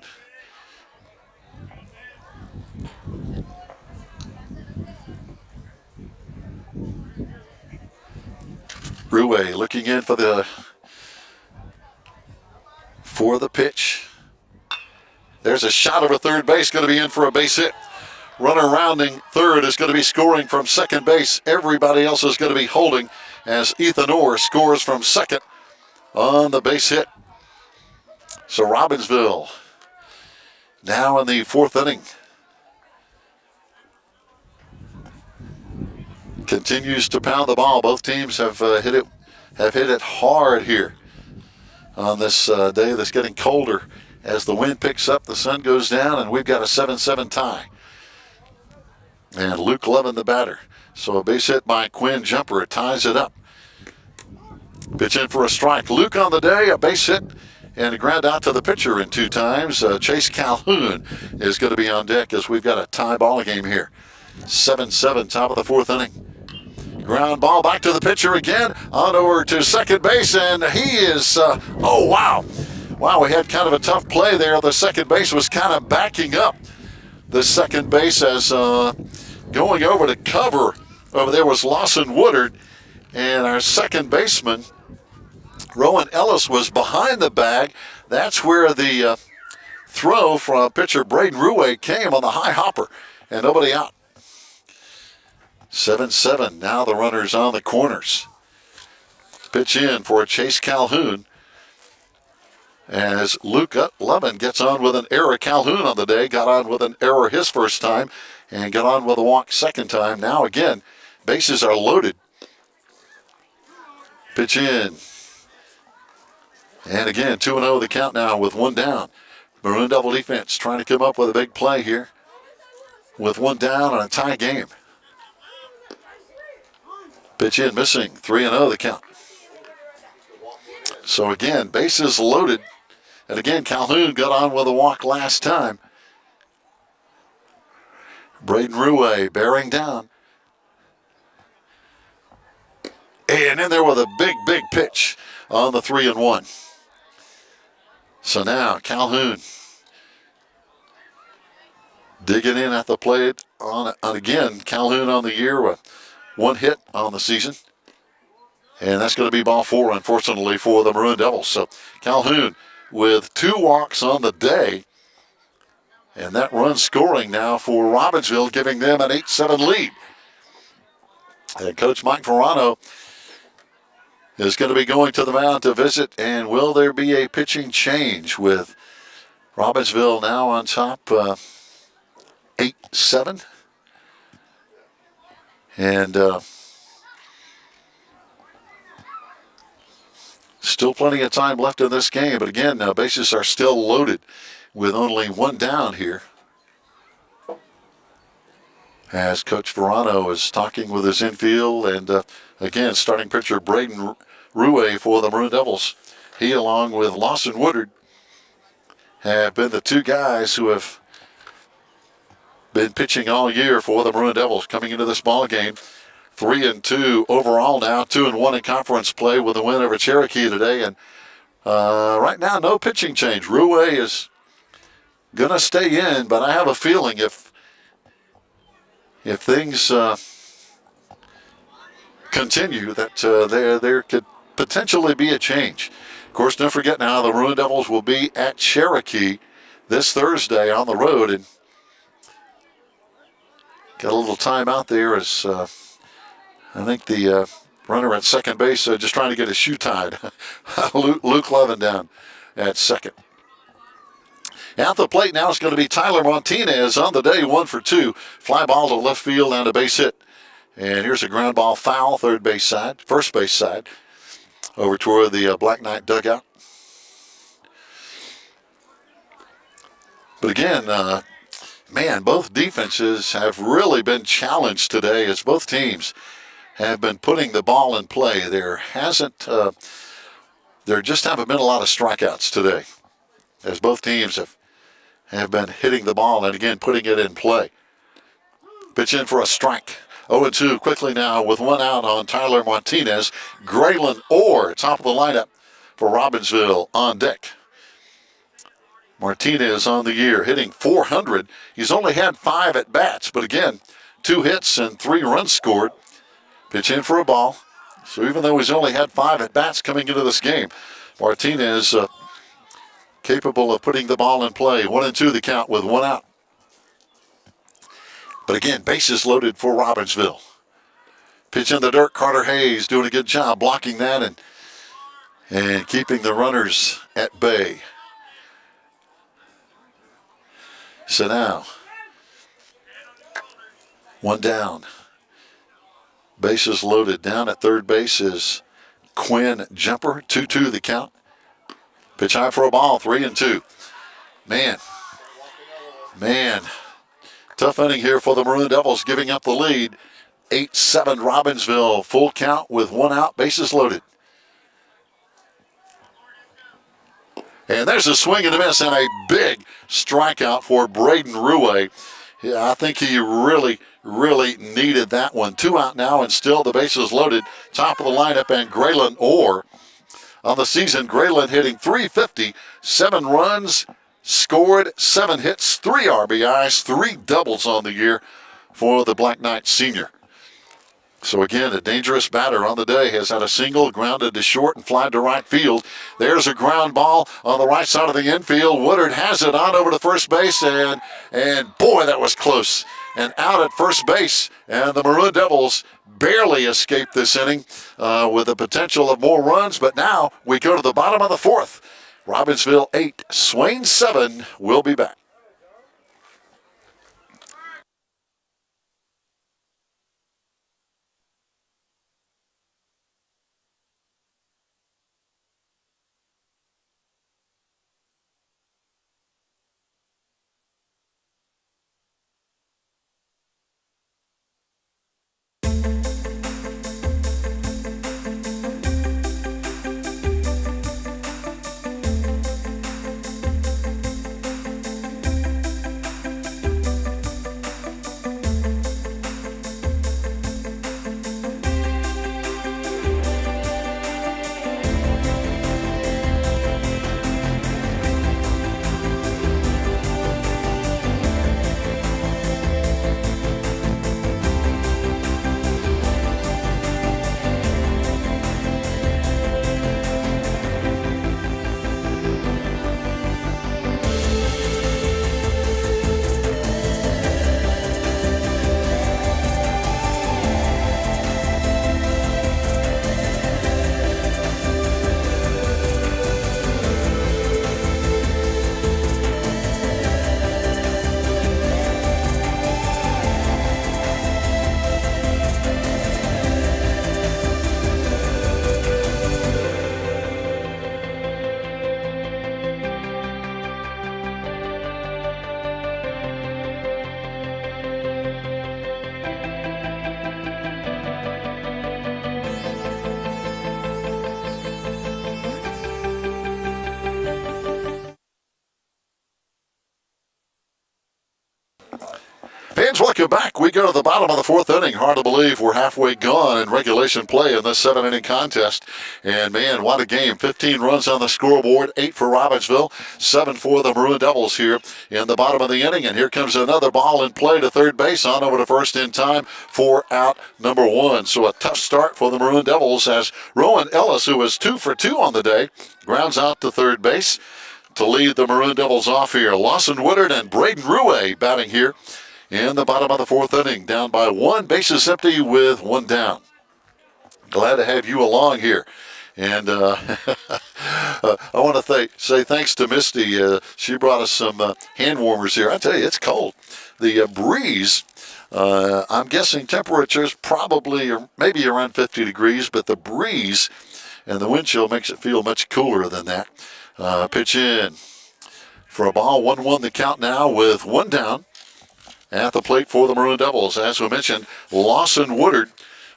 [SPEAKER 1] Ruwe looking in for the pitch. There's a shot over third base, going to be in for a base hit. Runner rounding third is going to be scoring from second base. Everybody else is going to be holding as Ethan Orr scores from second on the base hit. So Robbinsville now in the 4th inning continues to pound the ball. Both teams have hit it hard here on this day that's getting colder. As the wind picks up, the sun goes down, and we've got a 7-7 tie. And Luke Levin the batter. So a base hit by Quinn Jemper ties it up. Pitch in for a strike. Luke on the day, a base hit, and a ground out to the pitcher in 2 times. Chase Calhoun is going to be on deck as we've got a tie ball game here. 7-7, top of the 4th inning. Ground ball back to the pitcher again, on over to second base, and he is, oh wow, Wow, we had kind of a tough play there. The second base was kind of backing up. The second base as going over to cover. Over there was Lawson Woodard, and our second baseman, Rowan Ellis, was behind the bag. That's where the throw from pitcher Braden Ruwe came on the high hopper, and nobody out. 7-7. Now the runners on the corners. Pitch in for Chase Calhoun as Luke Levin gets on with an error. Calhoun on the day got on with an error his first time and got on with a walk second time. Now again, bases are loaded. Pitch in. And again, 2-0 the count now with one down. Maroon Devil defense trying to come up with a big play here with one down and a tie game. Pitch in, missing. 3-0 the count. So again, bases loaded. And again, Calhoun got on with a walk last time. Braden Ruwe bearing down. And in there with a big pitch on the 3-1. So now Calhoun digging in at the plate on again. Calhoun on the year with one hit on the season. And that's going to be ball 4, unfortunately, for the Maroon Devils. So Calhoun with 2 walks on the day. And that run scoring now for Robbinsville, giving them an 8-7 lead. And Coach Mike Verano is going to be going to the mound to visit. And will there be a pitching change with Robbinsville now on top 8-7? And still plenty of time left in this game. But again, bases are still loaded with only one down here. As Coach Verano is talking with his infield. And again, starting pitcher Braden Ruwe for the Maroon Devils. He, along with Lawson Woodard, have been the 2 guys who have been pitching all year for the Maroon Devils coming into this ball game. 3-2 overall now, 2-1 in conference play with a win over Cherokee today. And right now, no pitching change. Ruwe is going to stay in, but I have a feeling if things continue that there could potentially be a change. Of course, don't forget now the Maroon Devils will be at Cherokee this Thursday on the road, and got a little time out there as I think the runner at second base just trying to get his shoe tied. Luke Levin down at second. At the plate now is going to be Tyler Martinez on the day, 1 for 2. Fly ball to left field and a base hit. And here's a ground ball foul, first base side, over toward the Black Knight dugout. But again, man, both defenses have really been challenged today as both teams have been putting the ball in play. There just haven't been a lot of strikeouts today, as both teams have been hitting the ball and again putting it in play. Pitch in for a strike. 0-2 quickly now with one out on Tyler Martinez. Graylin Orr, top of the lineup for Robbinsville on deck. Martinez on the year, hitting .400. He's only had 5 at-bats, but again, 2 hits and 3 runs scored. Pitch in for a ball. So even though he's only had 5 at-bats coming into this game, Martinez capable of putting the ball in play. 1-2 the count with one out. But again, bases loaded for Robbinsville. Pitch in the dirt. Carter Hayes doing a good job blocking that and keeping the runners at bay. So now, one down. Bases loaded. Down at third base is Quinn Jumper. 2-2 the count. Pitch high for a ball. 3-2. Man. Tough inning here for the Maroon Devils, giving up the lead. 8-7 Robbinsville. Full count with one out. Bases loaded. And there's a swing and a miss and a big strikeout for Braden Ruwe. Yeah, I think he really needed that one. 2 out now and still the bases loaded. Top of the lineup and Graylin Orr on the season. Grayland hitting .350, 7 runs, scored, 7 hits, 3 RBIs, 3 doubles on the year for the Black Knight senior. So again, a dangerous batter on the day. Has had a single, grounded to short and flied to right field. There's a ground ball on the right side of the infield. Woodard has it on over to first base, and boy, that was close. And out at first base, and the Maroon Devils barely escaped this inning with the potential of more runs. But now we go to the bottom of the 4th. Robbinsville 8, Swain 7. We'll be back. Fans, welcome back. We go to the bottom of the 4th inning. Hard to believe we're halfway gone in regulation play in this 7-inning contest. And, man, what a game. 15 runs on the scoreboard, 8 for Robbinsville, 7 for the Maroon Devils here in the bottom of the inning. And here comes another ball in play to third base, on over to first in time for out number 1. So a tough start for the Maroon Devils as Rowan Ellis, who was 2 for 2 on the day, grounds out to third base to lead the Maroon Devils off here. Lawson Woodard and Braden Ruhe batting here in the bottom of the 4th inning, down by 1, bases empty with 1 down. Glad to have you along here. And I want to say thanks to Misty. She brought us some hand warmers here. I tell you, it's cold. The breeze, I'm guessing temperatures probably or maybe around 50 degrees, but the breeze and the wind chill makes it feel much cooler than that. Pitch in for a ball, 1-1 the count now with 1 down. At the plate for the Maroon Devils, as we mentioned, Lawson Woodard.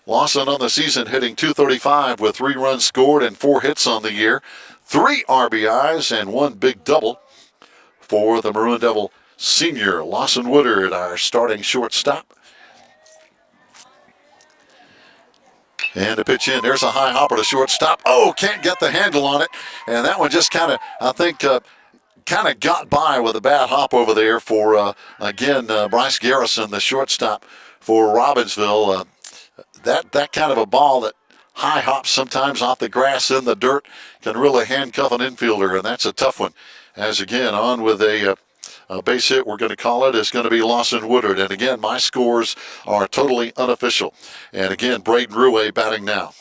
[SPEAKER 1] Lawson on the season hitting .235 with 3 runs scored and 4 hits on the year. 3 RBIs and 1 big double for the Maroon Devil senior. Lawson Woodard, our starting shortstop. And a pitch in. There's a high hopper to shortstop. Oh, can't get the handle on it. And that one just kind of, I think, kind of got by with a bad hop over there for, again, Bryce Garrison, the shortstop for Robbinsville. That kind of a ball that high hops sometimes off the grass in the dirt can really handcuff an infielder, and that's a tough one. As, again, on with a base hit, we're going to call it, is going to be Lawson Woodard. And, again, my scores are totally unofficial. And, again, Braden Ruhe batting now.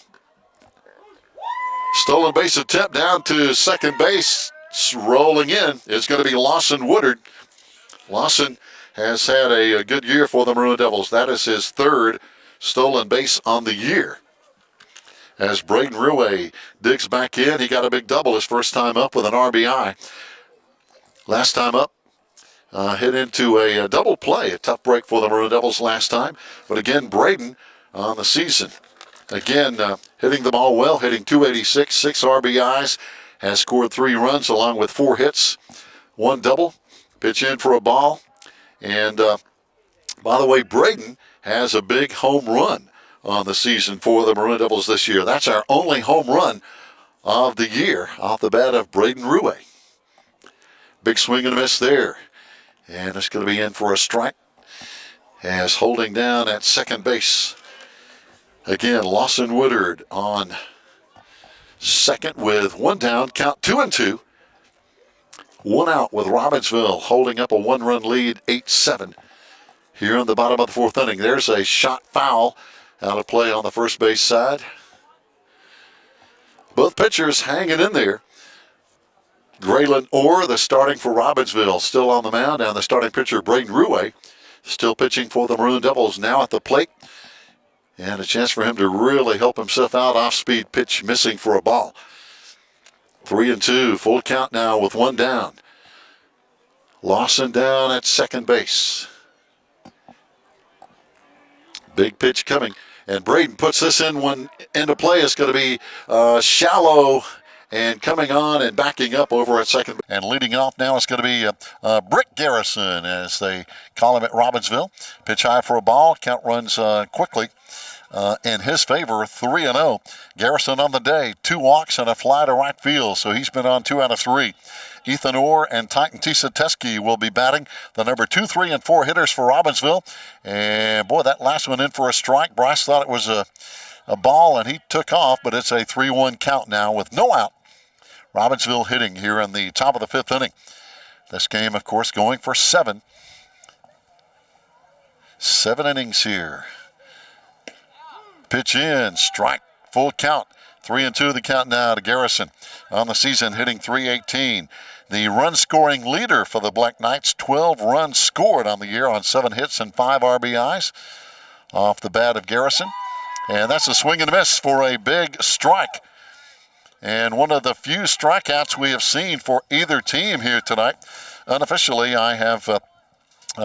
[SPEAKER 1] Stolen base attempt down to second base. Rolling in is going to be Lawson Woodard. Lawson has had a good year for the Maroon Devils. That is his 3rd stolen base on the year. As Braden Ruhe digs back in, he got a big double his first time up with an RBI. Last time up, hit into a double play. A tough break for the Maroon Devils last time. But again, Braden on the season. Again, hitting the ball well, hitting .286, 6 RBIs. Has scored 3 runs along with 4 hits, 1 double. Pitch in for a ball. And by the way, Braden has a big home run on the season for the Maroon Devils this year. That's our only home run of the year off the bat of Braden Ruhe. Big swing and a miss there. And it's going to be in for a strike as holding down at second base. Again, Lawson Woodard on second with one down, count 2-2. One out with Robbinsville holding up a one-run lead, 8-7. Here in the bottom of the fourth inning, there's a shot foul out of play on the first base side. Both pitchers hanging in there. Graylin Orr, the starting for Robbinsville, still on the mound, and the starting pitcher, Braden Ruhe, still pitching for the Maroon Devils, now at the plate. And a chance for him to really help himself out. Off-speed pitch missing for a ball. 3-2, full count now with one down. Lawson down at second base. Big pitch coming. And Braden puts this in one into play. It's going to be shallow and coming on and backing up over at second. And leading off now is going to be Brick Garrison, as they call him at Robbinsville. Pitch high for a ball. Count runs quickly in his favor, 3-0. Garrison on the day, 2 walks and a fly to right field, so he's been on 2 out of 3. Ethan Orr and Titan Tisateski will be batting, the number 2, 3, and 4 hitters for Robbinsville. And boy, that last one in for a strike. Bryce thought it was a ball, and he took off, but it's a 3-1 count now with no out. Robbinsville hitting here in the top of the 5th inning. This game, of course, going for 7. 7 innings here. Pitch in, strike, full count. 3-2 the count now to Garrison. On the season, hitting .318. The run-scoring leader for the Black Knights. 12 runs scored on the year on 7 hits and 5 RBIs off the bat of Garrison. And that's a swing and a miss for a big strike. And one of the few strikeouts we have seen for either team here tonight. Unofficially, I have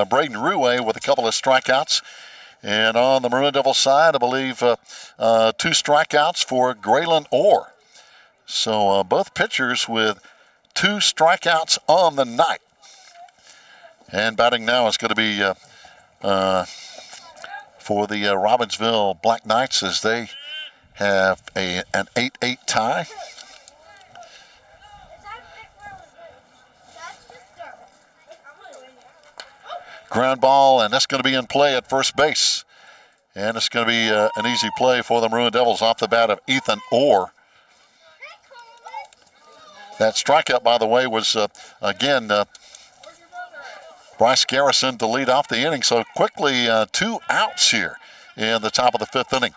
[SPEAKER 1] Braden Ruhe with a couple of strikeouts. And on the Maroon Devils side, I believe 2 strikeouts for Graylin Orr. So both pitchers with 2 strikeouts on the night. And batting now is going to be for the Robbinsville Black Knights, as they have an 8-8 tie. Ground ball, and that's going to be in play at first base. And it's going to be an easy play for the Maroon Devils off the bat of Ethan Orr. That strikeout, by the way, was, again, Bryce Garrison to lead off the inning. So quickly, 2 outs here in the top of the 5th inning,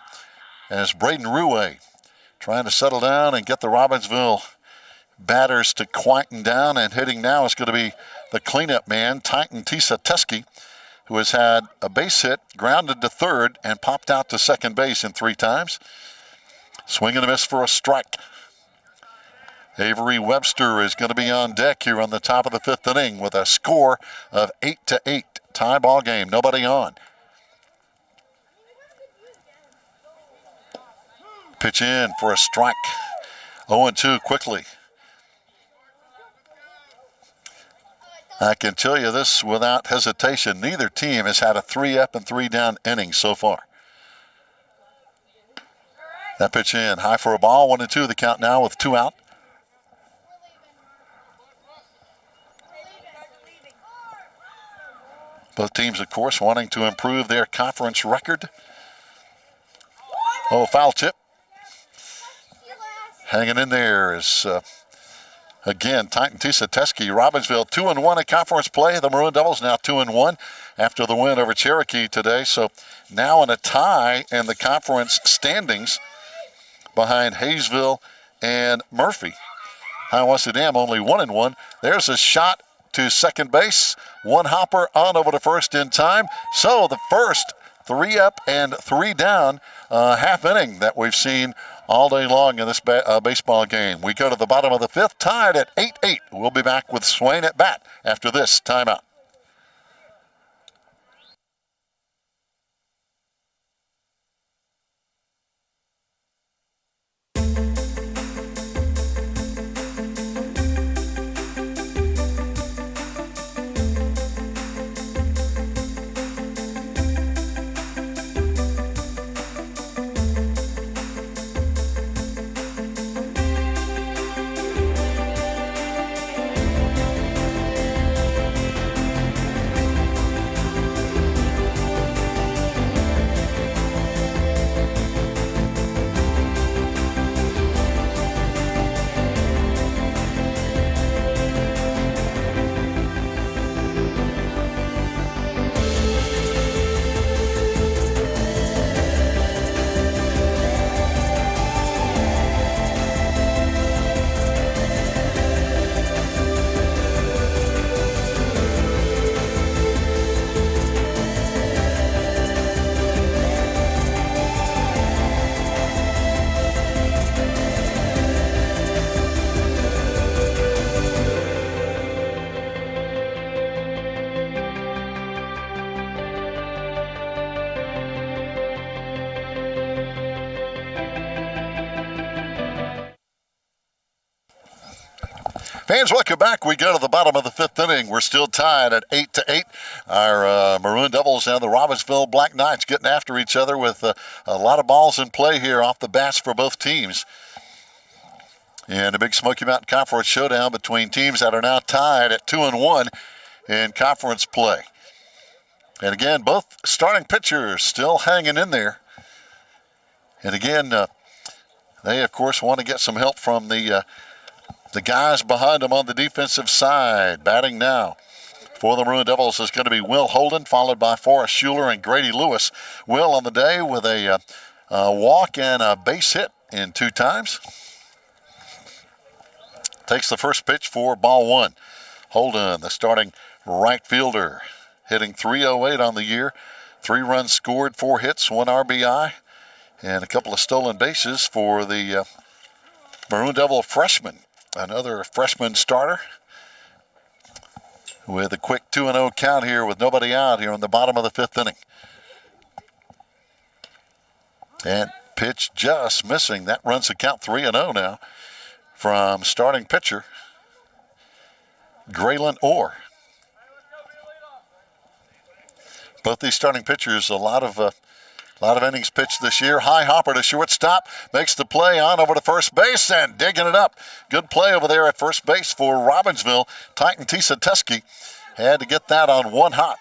[SPEAKER 1] as Braden Ruhe trying to settle down and get the Robbinsville batters to quieten down. And hitting now is going to be the cleanup man, Titan Tisateski, who has had a base hit, grounded to third, and popped out to second base in 3 times. Swing and a miss for a strike. Avery Webster is going to be on deck here on the top of the 5th inning with a score of 8-8. Tie ball game, nobody on. Pitch in for a strike. 0-2 quickly. I can tell you this without hesitation, neither team has had a 3-up and 3-down inning so far. That pitch in, high for a ball, 1-2 the count now with 2 out. Both teams, of course, wanting to improve their conference record. Oh, foul tip. Hanging in there is... Again, Titan Tisateski, Robbinsville 2-1 in conference play. The Maroon Devils now 2-1 after the win over Cherokee today. So now in a tie in the conference standings behind Hayesville and Murphy. Hiawassee Dam only 1-1. There's a shot to second base. 1 hopper on over to first in time. So the first 3-up and 3-down half inning that we've seen all day long in this baseball game. We go to the bottom of the 5th, tied at 8-8. We'll be back with Swain at bat after this timeout. Fans, welcome back. We go to the bottom of the fifth inning. We're still tied at 8-8. Our Maroon Devils and the Robbinsville Black Knights getting after each other with a lot of balls in play here off the bats for both teams. And a big Smoky Mountain Conference showdown between teams that are now tied at 2-1 in conference play. And again, both starting pitchers still hanging in there. And again, they, of course, want to get some help from the guys behind them on the defensive side. Batting now for the Maroon Devils is going to be Will Holden, followed by Forrest Schuler and Grady Lewis. Will on the day with a walk and a base hit in 2 times. Takes the first pitch for ball 1. Holden, the starting right fielder, hitting .308 on the year. 3 runs scored, 4 hits, 1 RBI, and a couple of stolen bases for the Maroon Devil freshman. Another freshman starter with a quick 2-0 count here with nobody out here in the bottom of the fifth inning. And pitch just missing. That runs the count 3-0 now from starting pitcher Graylin Orr. Both these starting pitchers, a lot of innings pitched this year. High hopper to shortstop, makes the play on over to first base and digging it up. Good play over there at first base for Robbinsville. Titan Tisateski had to get that on 1 hop,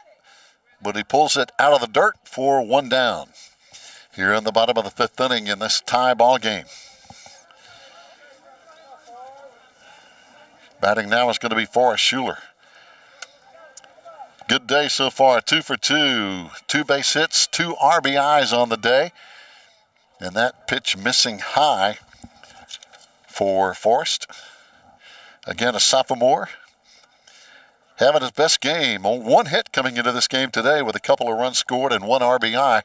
[SPEAKER 1] but he pulls it out of the dirt for 1 down here in the bottom of the fifth inning in this tie ball game. Batting now is going to be Forrest Schuler. Good day so far, 2 for 2. 2 base hits, 2 RBIs on the day. And that pitch missing high for Forrest. Again, a sophomore. Having his best game. 1 hit coming into this game today with a couple of runs scored and 1 RBI.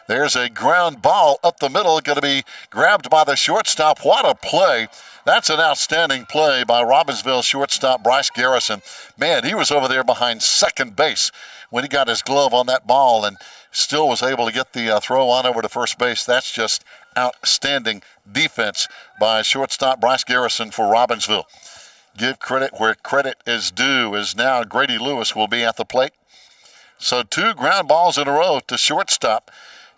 [SPEAKER 1] There's a ground ball up the middle, going to be grabbed by the shortstop. What a play. That's an outstanding play by Robbinsville shortstop Bryce Garrison. Man, he was over there behind second base when he got his glove on that ball and still was able to get the throw on over to first base. That's just outstanding defense by shortstop Bryce Garrison for Robbinsville. Give credit where credit is due, as now Grady Lewis will be at the plate. So 2 ground balls in a row to shortstop.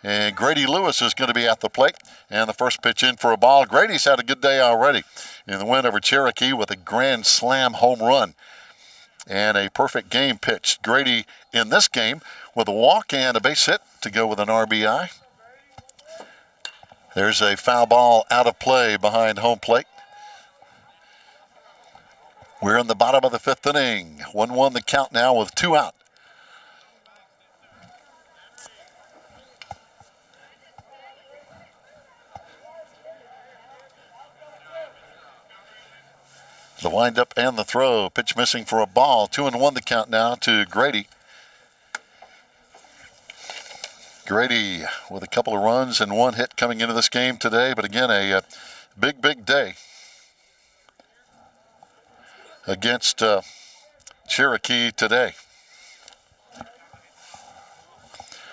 [SPEAKER 1] And Grady Lewis is going to be at the plate. And the first pitch in for a ball. Grady's had a good day already in the win over Cherokee with a grand slam home run. And a perfect game pitched. Grady in this game with a walk and a base hit to go with an RBI. There's a foul ball out of play behind home plate. We're in the bottom of the fifth inning. 1-1 the count now with 2 out. The windup and the throw. Pitch missing for a ball. 2-1 the count now to Grady. Grady with a couple of runs and 1 hit coming into this game today. But again, a big day against Cherokee today.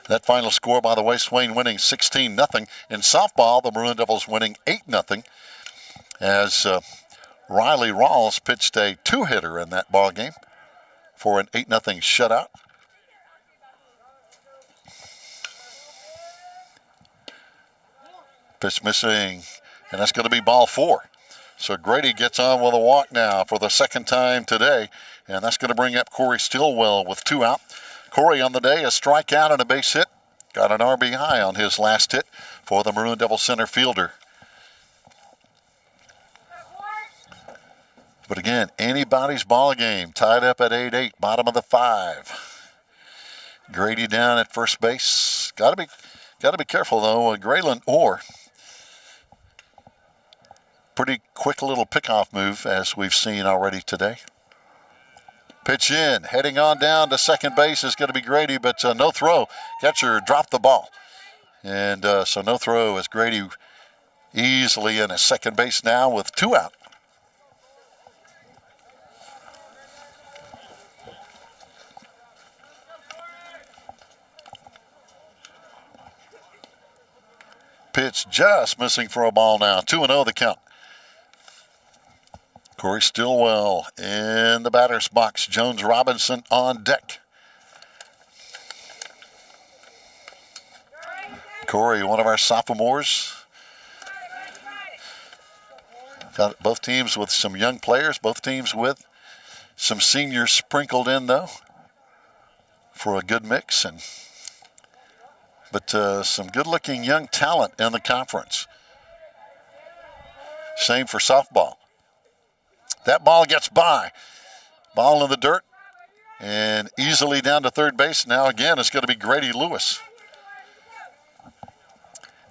[SPEAKER 1] That final score, by the way, Swain winning 16-0. In softball, the Maroon Devils winning 8-0 as Riley Rawls pitched a 2-hitter in that ball game for an 8-0 shutout. Pitch missing, and that's going to be ball 4. So Grady gets on with a walk now for the second time today, and that's going to bring up Corey Stillwell with 2 out. Corey on the day, a strikeout and a base hit. Got an RBI on his last hit for the Maroon Devil center fielder. But again, anybody's ball game, tied up at 8-8, bottom of the 5. Grady down at first base. Got to be careful though. Graylin Orr, pretty quick little pickoff move as we've seen already today. Pitch in, heading on down to second base is going to be Grady, but no throw. Catcher dropped the ball, and so no throw as Grady easily in at second base now with 2 out. Pitch just missing for a ball now. 2-0 the count. Corey Stillwell in the batter's box. Jones Robinson on deck. Corey, one of our sophomores. Got both teams with some young players, both teams with some seniors sprinkled in, though, for a good mix. But some good-looking young talent in the conference. Same for softball. That ball gets by. Ball in the dirt and easily down to third base. Now again, it's going to be Grady Lewis.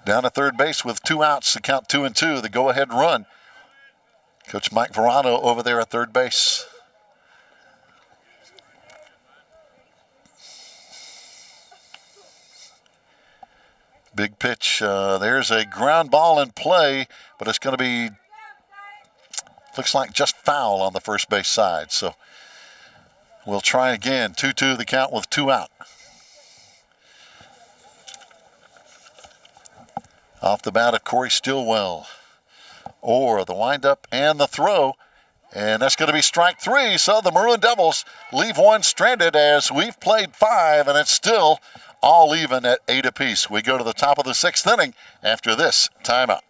[SPEAKER 1] Down to third base with 2 outs, the count 2-2, the go-ahead run. Coach Mike Verano over there at third base. Big pitch. There's a ground ball in play, but it's going to be, looks like just foul on the first base side. So we'll try again. 2-2 the count with 2 out. Off the bat of Corey Stillwell. Or the windup and the throw. And that's going to be strike 3. So the Maroon Devils leave one stranded as we've played 5, and it's still all even at 8 apiece. We go to the top of the 6th inning after this timeout.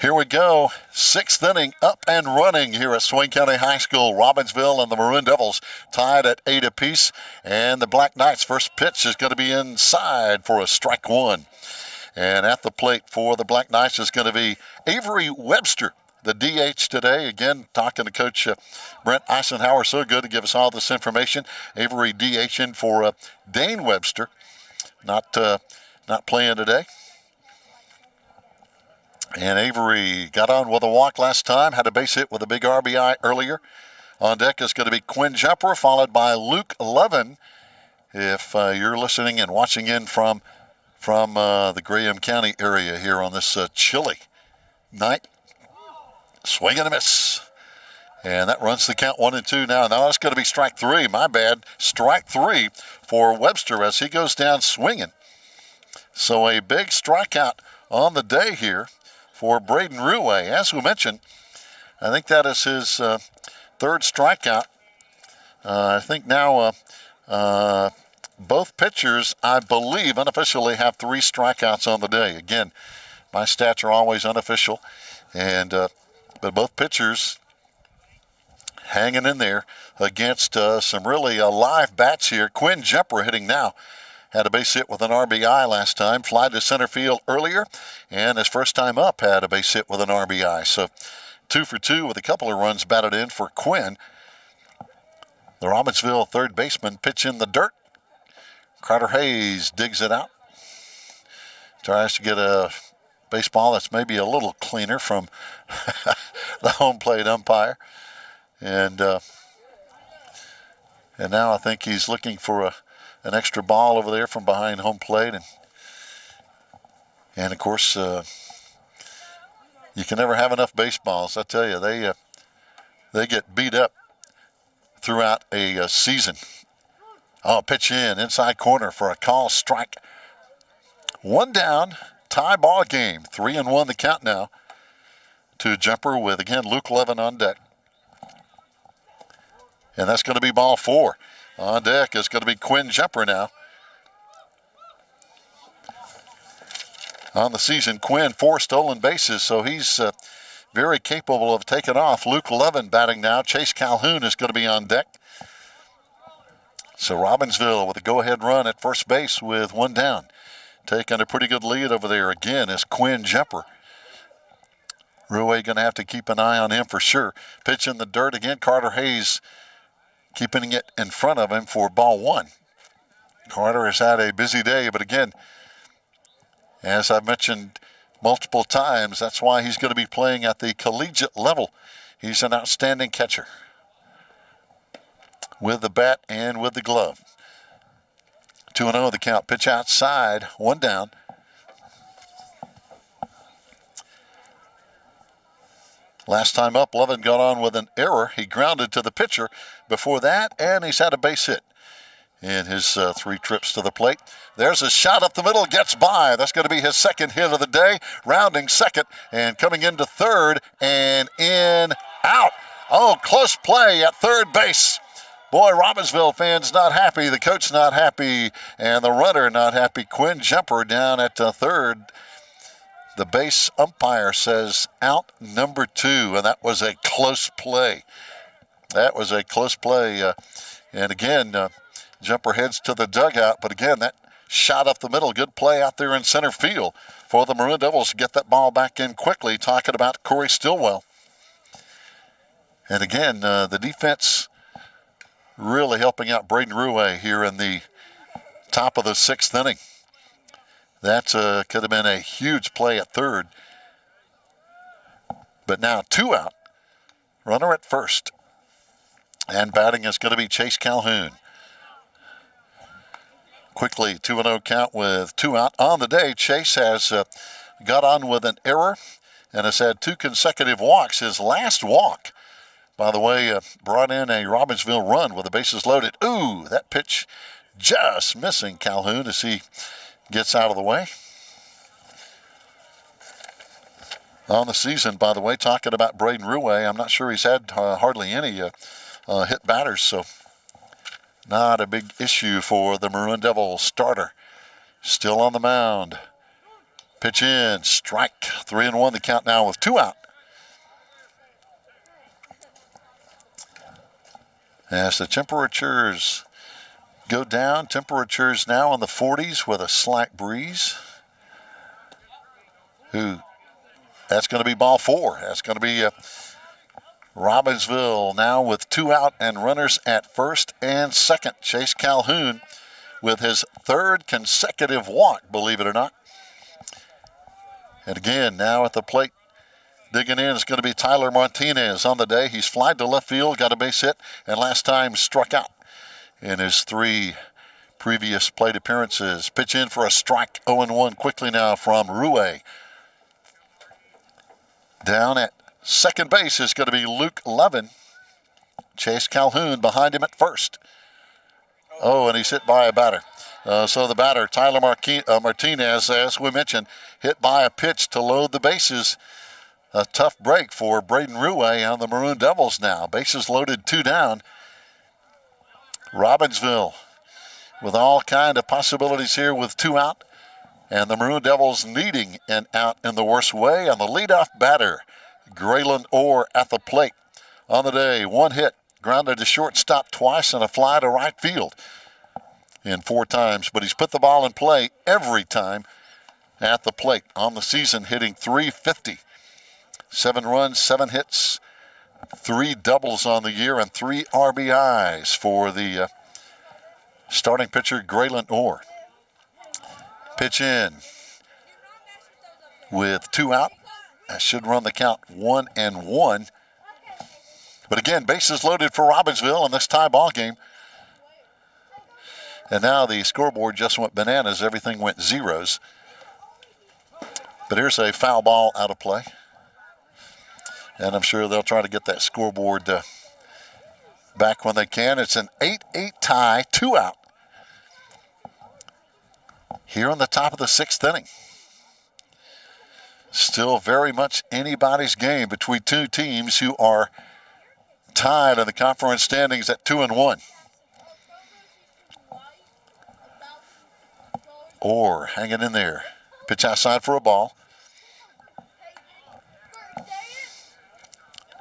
[SPEAKER 1] Here we go, 6th inning up and running here at Swain County High School. Robbinsville and the Maroon Devils tied at 8 apiece. And the Black Knights' first pitch is going to be inside for a strike 1. And at the plate for the Black Knights is going to be Avery Webster, the DH today. Again, talking to Coach Brent Eisenhower. So good to give us all this information. Avery DHing for Dane Webster, not playing today. And Avery got on with a walk last time, had a base hit with a big RBI earlier. On deck is going to be Quinn Jumper, followed by Luke Levin. If you're listening and watching in from the Graham County area here on this chilly night. Swing and a miss. And that runs the count 1-2 now. Now that's going to be strike 3. My bad. Strike 3 for Webster as he goes down swinging. So a big strikeout on the day here for Braden Ruway. As we mentioned, I think that is his 3rd strikeout. I think now both pitchers, I believe, unofficially have 3 strikeouts on the day. Again, my stats are always unofficial, and but both pitchers hanging in there against some really live bats here. Quinn Jumper hitting now had a base hit with an RBI last time, fly to center field earlier, and his first time up had a base hit with an RBI. So 2 for 2 with a couple of runs batted in for Quinn. The Robbinsville third baseman pitch in the dirt. Carter Hayes digs it out. Tries to get a baseball that's maybe a little cleaner from the home plate umpire. And now I think he's looking for an extra ball over there from behind home plate. And of course, you can never have enough baseballs. I tell you, they get beat up throughout a season. Oh, pitch inside corner for a call strike. 1 down, tie ball game. 3-1 the count now to Jumper with, again, Luke Levin on deck. And that's going to be ball 4. On deck is going to be Quinn Jumper now. On the season, Quinn 4 stolen bases, so he's very capable of taking off. Luke Levin batting now. Chase Calhoun is going to be on deck. So Robbinsville with a go-ahead run at first base with 1 down. Taking a pretty good lead over there again is Quinn Jumper. Ruwe going to have to keep an eye on him for sure. Pitch in the dirt again. Carter Hayes keeping it in front of him for ball 1. Carter has had a busy day, but again, as I've mentioned multiple times, that's why he's going to be playing at the collegiate level. He's an outstanding catcher with the bat and with the glove. 2-0 the count. Pitch outside, 1 down. Last time up, Levin got on with an error. He grounded to the pitcher before that, and he's had a base hit in his 3 trips to the plate. There's a shot up the middle, gets by. That's going to be his second hit of the day. Rounding second and coming into third and in, out. Oh, close play at third base. Boy, Robbinsville fans not happy, the coach not happy, and the runner not happy. Quinn Jumper down at third. The base umpire says out number 2, and that was a close play. That was a close play. And again, Jumper heads to the dugout, but again, that shot up the middle. Good play out there in center field for the Maroon Devils to get that ball back in quickly. Talking about Corey Stillwell. And again, the defense really helping out Braden Ruwe here in the top of the 6th inning. That could have been a huge play at third. But now 2 out. Runner at first. And batting is going to be Chase Calhoun. Quickly, 2-0 count with 2 out. On the day, Chase has got on with an error and has had 2 consecutive walks. His last walk, by the way, brought in a Robbinsville run with the bases loaded. Ooh, that pitch just missing Calhoun as he gets out of the way. On the season, by the way, talking about Braden Ruwe, I'm not sure he's had hardly any hit batters, so not a big issue for the Maroon Devils starter. Still on the mound. Pitch in, strike. 3-1 the count now with 2 out. As the temperatures go down, temperatures now in the 40s with a slight breeze. That's going to be ball 4. That's going to be Robbinsville now with 2 out and runners at first and second. Chase Calhoun with his 3rd consecutive walk, believe it or not. And again, now at the plate, digging in is going to be Tyler Martinez on the day. He's flied to left field, got a base hit, and last time struck out in his 3 previous plate appearances. Pitch in for a strike, 0-1 quickly now from Ruwe. Down at second base is going to be Luke Levin. Chase Calhoun behind him at first. Oh, and he's hit by a batter. So the batter, Tyler Martinez, as we mentioned, hit by a pitch to load the bases. A tough break for Braden Ruwe on the Maroon Devils now. Bases loaded, 2 down. Robbinsville with all kind of possibilities here with 2 out. And the Maroon Devils needing an out in the worst way. And the leadoff batter, Graylin Orr at the plate. On the day, 1 hit, grounded to shortstop twice and a fly to right field. in 4 times, but he's put the ball in play every time at the plate. On the season, hitting .350. 7 runs, 7 hits, 3 doubles on the year, and 3 RBIs for the starting pitcher, Graylin Orr. Pitch in with 2 out. That should run the count 1-1. But again, bases loaded for Robbinsville in this tie ball game. And now the scoreboard just went bananas. Everything went zeros. But here's a foul ball out of play. And I'm sure they'll try to get that scoreboard back when they can. It's an 8-8 tie, 2 out. Here on the top of the 6th inning. Still very much anybody's game between 2 teams who are tied in the conference standings at 2-1. Orr hanging in there. Pitch outside for a ball.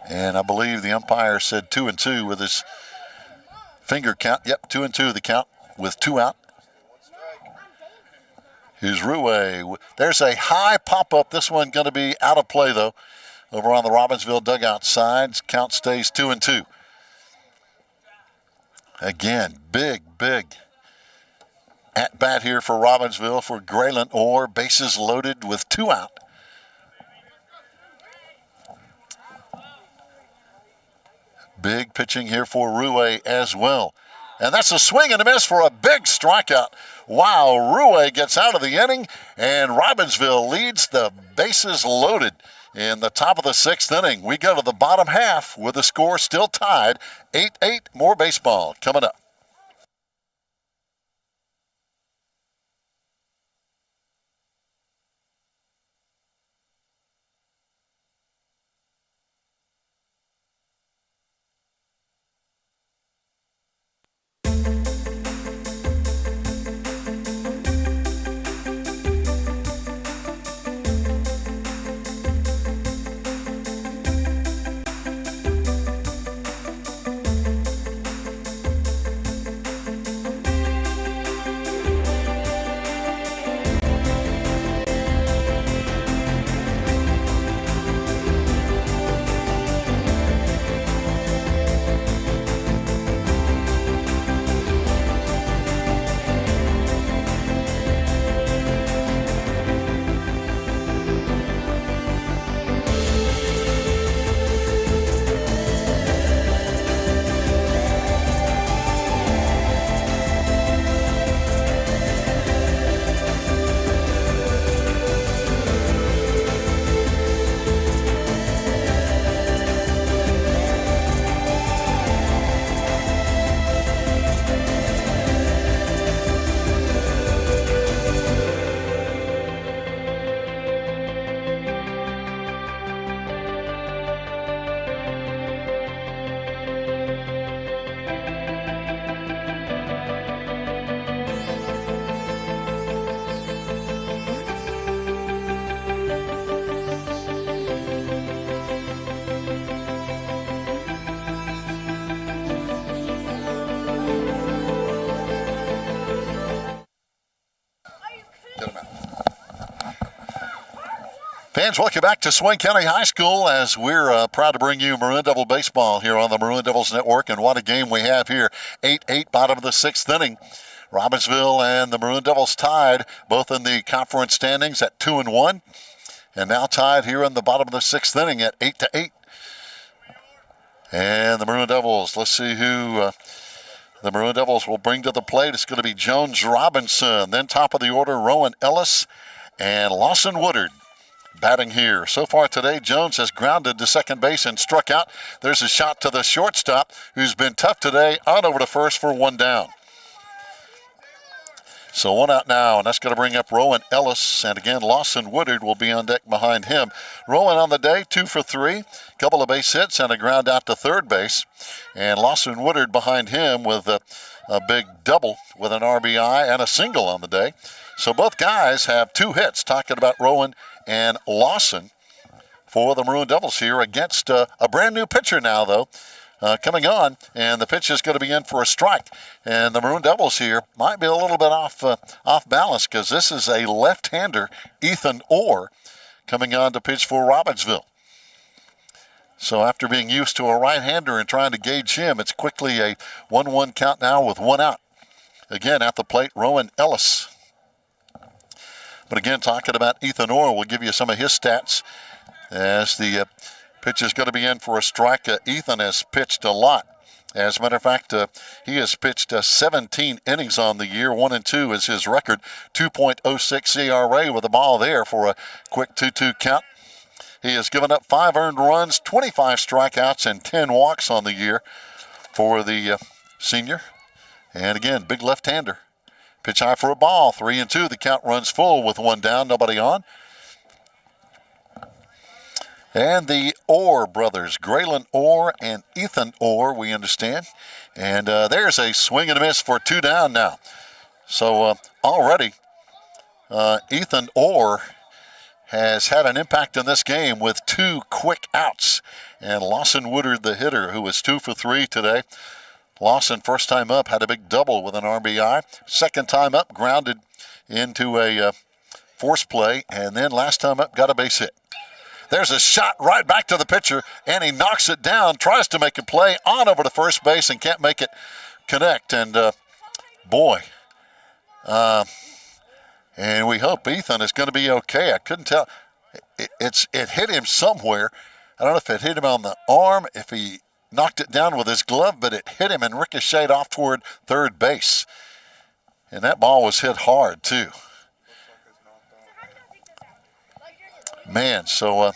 [SPEAKER 1] And I believe the umpire said 2-2 with his finger count. Yep, 2-2 the count with 2 out. Here's Ruwe. There's a high pop-up. This one going to be out of play, though, over on the Robbinsville dugout side. Count stays 2-2. Again, big at-bat here for Robbinsville for Graylin Orr. Bases loaded with 2 out. Big pitching here for Ruwe as well. And that's a swing and a miss for a big strikeout. Wow, Ruwe gets out of the inning, and Robbinsville leads the bases loaded in the top of the 6th inning. We go to the bottom half with the score still tied. 8-8, more baseball coming up. Fans, welcome back to Swain County High School as we're proud to bring you Maroon Devil baseball here on the Maroon Devils Network. And what a game we have here. 8-8, bottom of the 6th inning. Robbinsville and the Maroon Devils tied, both in the conference standings at 2-1. And now tied here in the bottom of the 6th inning at 8-8. And the Maroon Devils, let's see who the Maroon Devils will bring to the plate. It's going to be Jones Robinson. Then top of the order, Rowan Ellis and Lawson Woodard. Batting here. So far today, Jones has grounded to second base and struck out. There's a shot to the shortstop, who's been tough today, on over to first for 1 down. So 1 out now, and that's going to bring up Rowan Ellis. And again, Lawson Woodard will be on deck behind him. Rowan on the day, 2 for 3. Couple of base hits and a ground out to third base. And Lawson Woodard behind him with a big double with an RBI and a single on the day. So both guys have 2 hits. Talking about Rowan and Lawson for the Maroon Devils here against a brand new pitcher now, though, coming on, and the pitch is going to be in for a strike. And the Maroon Devils here might be a little bit off balance, because this is a left-hander, Ethan Orr, coming on to pitch for Robbinsville. So after being used to a right-hander and trying to gauge him, it's quickly a 1-1 count now with one out. Again, at the plate, Rowan Ellis. But again, talking about Ethan Orr, we'll give you some of his stats as the pitch is going to be in for a strike. Ethan has pitched a lot. As a matter of fact, he has pitched 17 innings on the year. 1-2 is his record. 2.06 ERA with the ball there for a quick 2-2 count. He has given up 5 earned runs, 25 strikeouts, and 10 walks on the year for the senior. And again, big left-hander. Pitch high for a ball. 3-2. The count runs full with one down, nobody on. And the Orr brothers, Graylin Orr and Ethan Orr, we understand. And there's a swing and a miss for 2 down now. So already Ethan Orr has had an impact in this game with 2 quick outs. And Lawson Woodard, the hitter, who was 2 for 3 today. Lawson, first time up, had a big double with an RBI. Second time up, grounded into a force play. And then last time up, got a base hit. There's a shot right back to the pitcher, and he knocks it down, tries to make a play on over to first base and can't make it connect. And boy, and we hope Ethan is going to be okay. I couldn't tell. It hit him somewhere. I don't know if it hit him on the arm, if he knocked it down with his glove, but it hit him and ricocheted off toward third base. And that ball was hit hard, too. Man, so,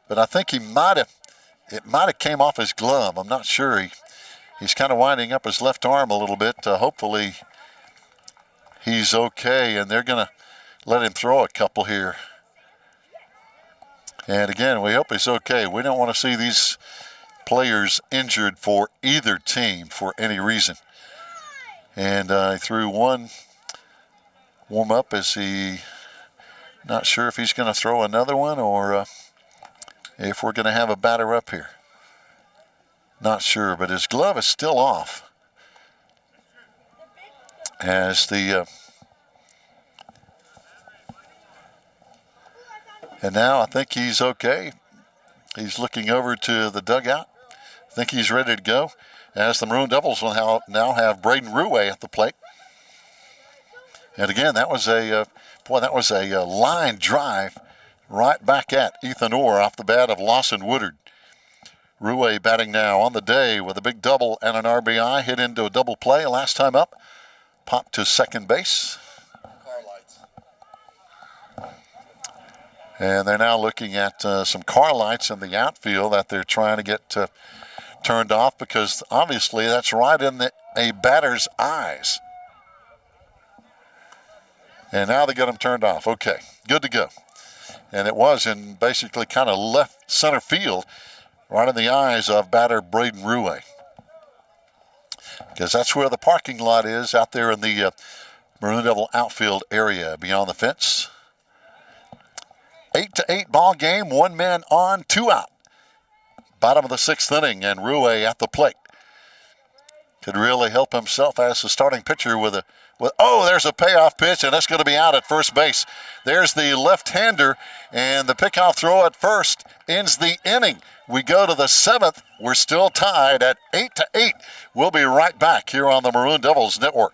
[SPEAKER 1] but I think it might have came off his glove. I'm not sure. He's kind of winding up his left arm a little bit. Hopefully he's okay, and they're going to let him throw a couple here. And again, we hope he's okay. We don't want to see these players injured for either team for any reason. And he threw one warm-up. Is he not sure if he's going to throw another one or if we're going to have a batter up here? Not sure, but his glove is still off. As the and now I think he's okay. He's looking over to the dugout. I think he's ready to go. As the Maroon Devils will now have Braden Ruway at the plate. And again, that was a line drive right back at Ethan Orr off the bat of Lawson Woodard. Ruway batting now on the day with a big double and an RBI, hit into a double play last time up. Popped to second base. And they're now looking at some car lights in the outfield that they're trying to get turned off, because obviously that's right in a batter's eyes. And now they got them turned off. Okay, good to go. And it was in basically kind of left center field, right in the eyes of batter Braden Ruway. Because that's where the parking lot is, out there in the Maroon Devil outfield area beyond the fence. 8-8 ball game, 1 man on, 2 out. Bottom of the 6th inning, and Ruway at the plate. Could really help himself as the starting pitcher with there's a payoff pitch, and that's going to be out at first base. There's the left-hander, and the pickoff throw at first ends the inning. We go to the 7th. We're still tied at 8-8. We'll be right back here on the Maroon Devils Network.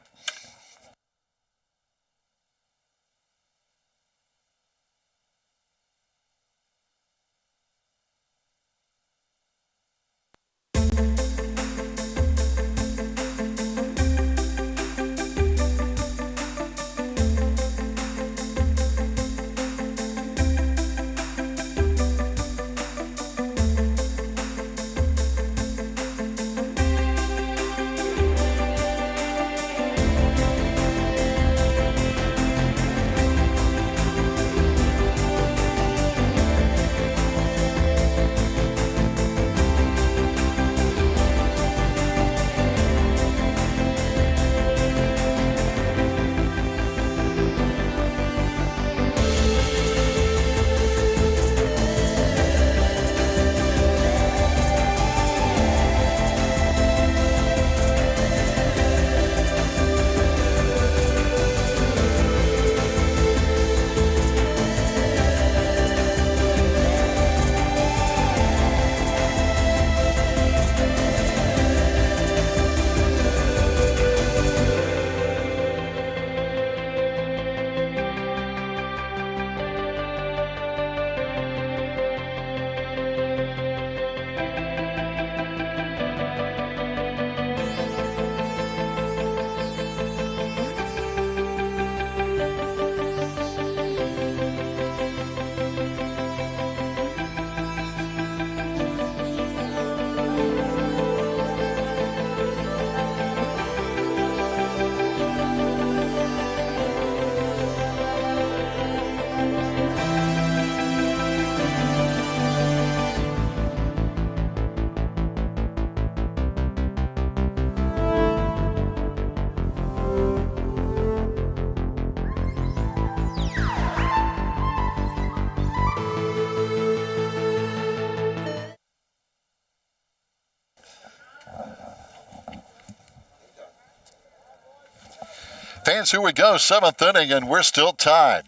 [SPEAKER 1] fans, here we go, 7th inning, and we're still tied.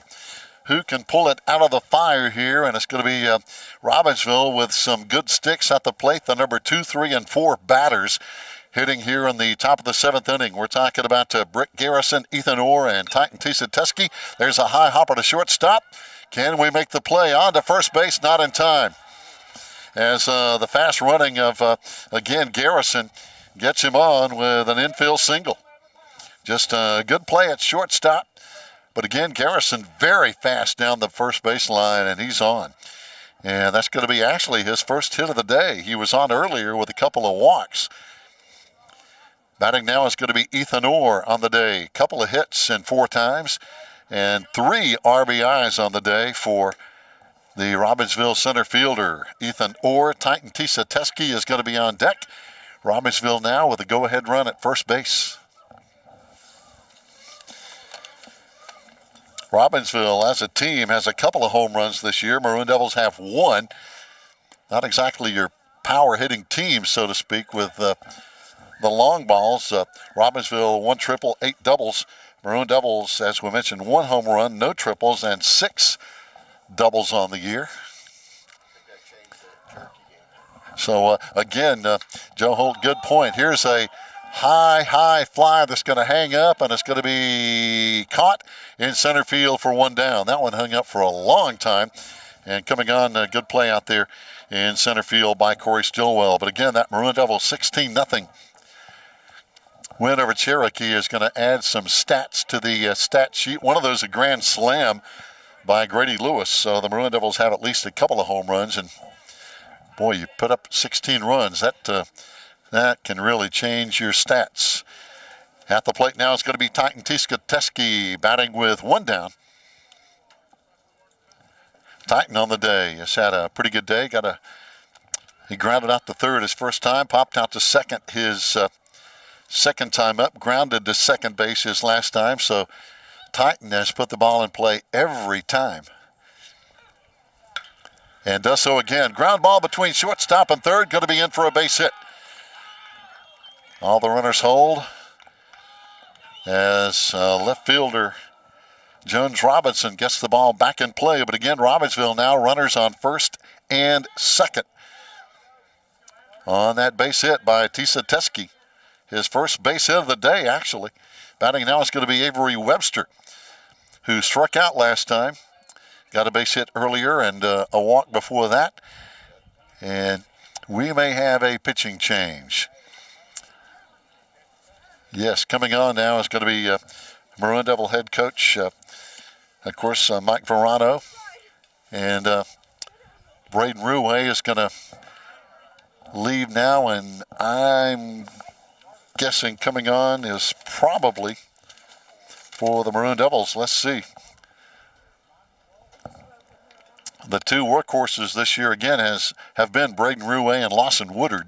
[SPEAKER 1] Who can pull it out of the fire here? And it's going to be Robbinsville with some good sticks at the plate. The number 2, 3, and 4 batters hitting here in the top of the 7th inning. We're talking about Brick Garrison, Ethan Orr, and Titan Teske. There's a high hopper to shortstop. Can we make the play? On to first base, not in time. As the fast running of, again, Garrison gets him on with an infield single. Just a good play at shortstop. But again, Garrison very fast down the first baseline, and he's on. And that's going to be actually his first hit of the day. He was on earlier with a couple of walks. Batting now is going to be Ethan Orr on the day. Couple of hits and 4 times, and 3 RBIs on the day for the Robbinsville center fielder, Ethan Orr. Titan Teske is going to be on deck. Robbinsville now with a go-ahead run at first base. Robbinsville, as a team, has a couple of home runs this year. Maroon Devils have 1. Not exactly your power-hitting team, so to speak, with the long balls. Robbinsville, 1 triple, 8 doubles. Maroon Devils, as we mentioned, 1 home run, no triples, and 6 doubles on the year. So, again, Joe Holt, good point. Here's a high fly that's going to hang up, and it's going to be caught in center field for 1 down. That one hung up for a long time, and coming on, a good play out there in center field by Corey Stillwell. But again, that Maroon Devils 16-0 win over Cherokee is going to add some stats to the stat sheet. One of those a grand slam by Grady Lewis. So the Maroon Devils have at least a couple of home runs, and boy, you put up 16 runs. That can really change your stats. At the plate now is going to be Titan Teske batting with 1 down. Titan on the day has had a pretty good day. He grounded out to third his first time, popped out to second his second time up, grounded to second base his last time. So Titan has put the ball in play every time. And does so again. Ground ball between shortstop and third, going to be in for a base hit. All the runners hold as left fielder Jones Robinson gets the ball back in play. But again, Robbinsville now runners on first and second on that base hit by Teske. His first base hit of the day, actually. Batting now is going to be Avery Webster, who struck out last time. Got a base hit earlier and a walk before that. And we may have a pitching change. Yes, coming on now is going to be Maroon Devil head coach, of course, Mike Verano. And Braden Ruhe is going to leave now, and I'm guessing coming on is probably for the Maroon Devils. Let's see. The 2 workhorses this year, again, have been Braden Ruhe and Lawson Woodard.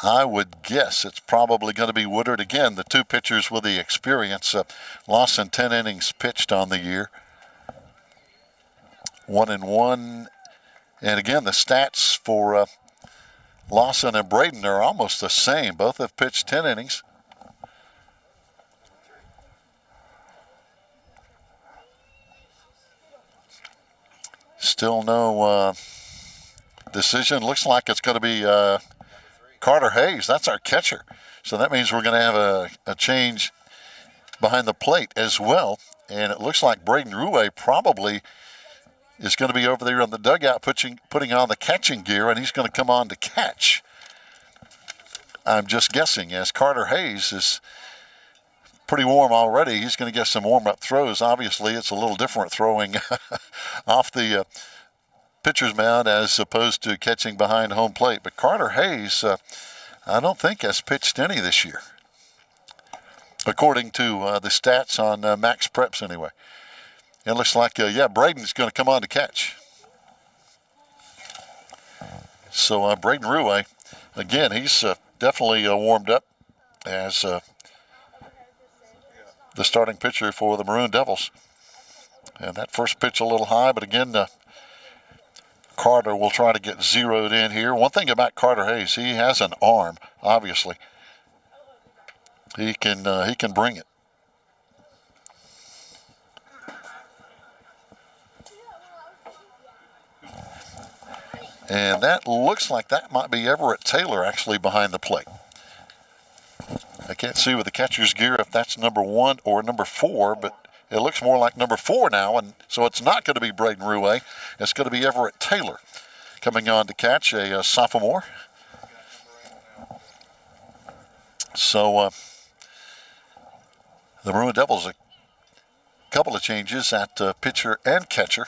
[SPEAKER 1] I would guess it's probably going to be Woodard again, the 2 pitchers with the experience. Lawson, 10 innings pitched on the year. 1-1. And again, the stats for Lawson and Braden are almost the same. Both have pitched 10 innings. Still no decision. Looks like it's going to be Carter Hayes. That's our catcher. So that means we're going to have a change behind the plate as well. And it looks like Braden Ruhe probably is going to be over there in the dugout putting on the catching gear, and he's going to come on to catch. I'm just guessing, as Carter Hayes is pretty warm already. He's going to get some warm-up throws. Obviously, it's a little different throwing off the pitcher's mound as opposed to catching behind home plate. But Carter Hayes, I don't think has pitched any this year, according to the stats on Max Preps anyway. It looks like, Braden's going to come on to catch. So Braden Ruhe, again, he's definitely warmed up as the starting pitcher for the Maroon Devils. And that first pitch a little high, but again, Carter will try to get zeroed in here. One thing about Carter Hayes, he has an arm, obviously. he can bring it. And that looks like that might be Everett Taylor actually behind the plate. I can't see with the catcher's gear if that's number 1 or number 4, but it looks more like number 4 now, and so it's not going to be Braden Ruwe. It's going to be Everett Taylor coming on to catch, a sophomore. So the Maroon Devils, a couple of changes at pitcher and catcher.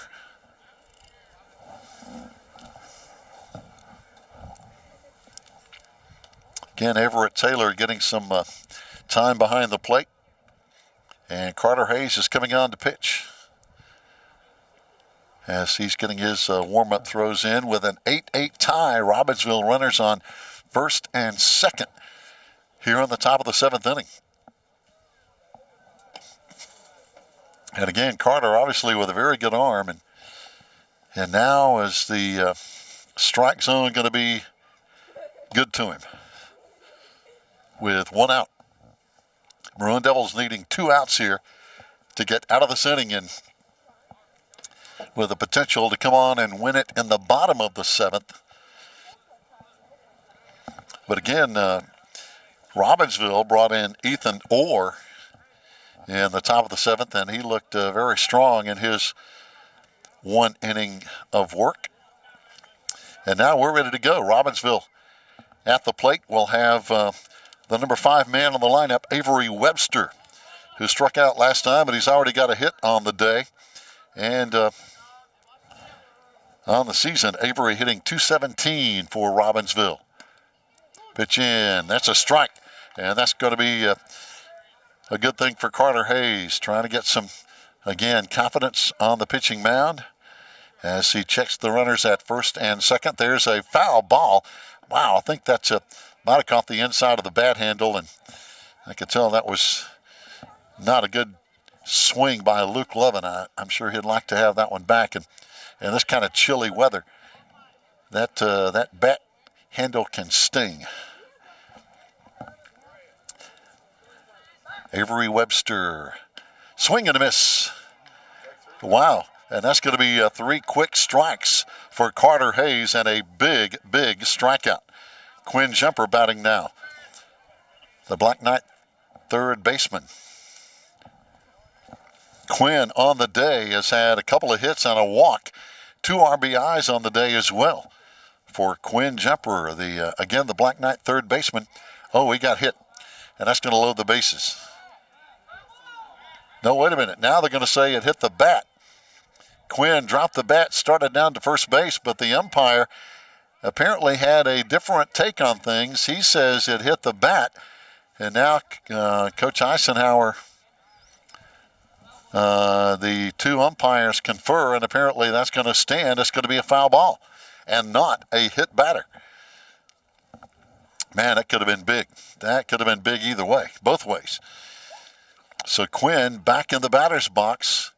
[SPEAKER 1] Again, Everett Taylor getting some time behind the plate. And Carter Hayes is coming on to pitch as he's getting his warm-up throws in with an 8-8 tie. Robbinsville runners on first and second here on the top of the 7th inning. And again, Carter obviously with a very good arm. And now is the strike zone going to be good to him with 1 out. Maroon Devils needing 2 outs here to get out of this inning and with the potential to come on and win it in the bottom of the 7th. But again, Robbinsville brought in Ethan Orr in the top of the 7th, and he looked very strong in his 1 inning of work. And now we're ready to go. Robbinsville at the plate will have the number 5 man on the lineup, Avery Webster, who struck out last time, but he's already got a hit on the day. And on the season, Avery hitting .217 for Robbinsville. Pitch in, that's a strike, and that's going to be a good thing for Carter Hayes, trying to get some, again, confidence on the pitching mound as he checks the runners at first and second. There's a foul ball. Wow, I think that's might have caught the inside of the bat handle, and I could tell that was not a good swing by Luke Lovin. I'm sure he'd like to have that one back. And this kind of chilly weather, that bat handle can sting. Avery Webster, swing and a miss. Wow, and that's going to be 3 quick strikes for Carter Hayes and a big, big strikeout. Quinn Jumper batting now. The Black Knight third baseman. Quinn on the day has had a couple of hits and a walk. 2 RBIs on the day as well for Quinn Jumper, again, the Black Knight third baseman. Oh, he got hit, and that's going to load the bases. No, wait a minute. Now they're going to say it hit the bat. Quinn dropped the bat, started down to first base, but the umpire apparently had a different take on things. He says it hit the bat, and now Coach Eisenhower, the 2 umpires confer, and apparently that's going to stand. It's going to be a foul ball and not a hit batter. Man, that could have been big. That could have been big either way, both ways. So Quinn back in the batter's box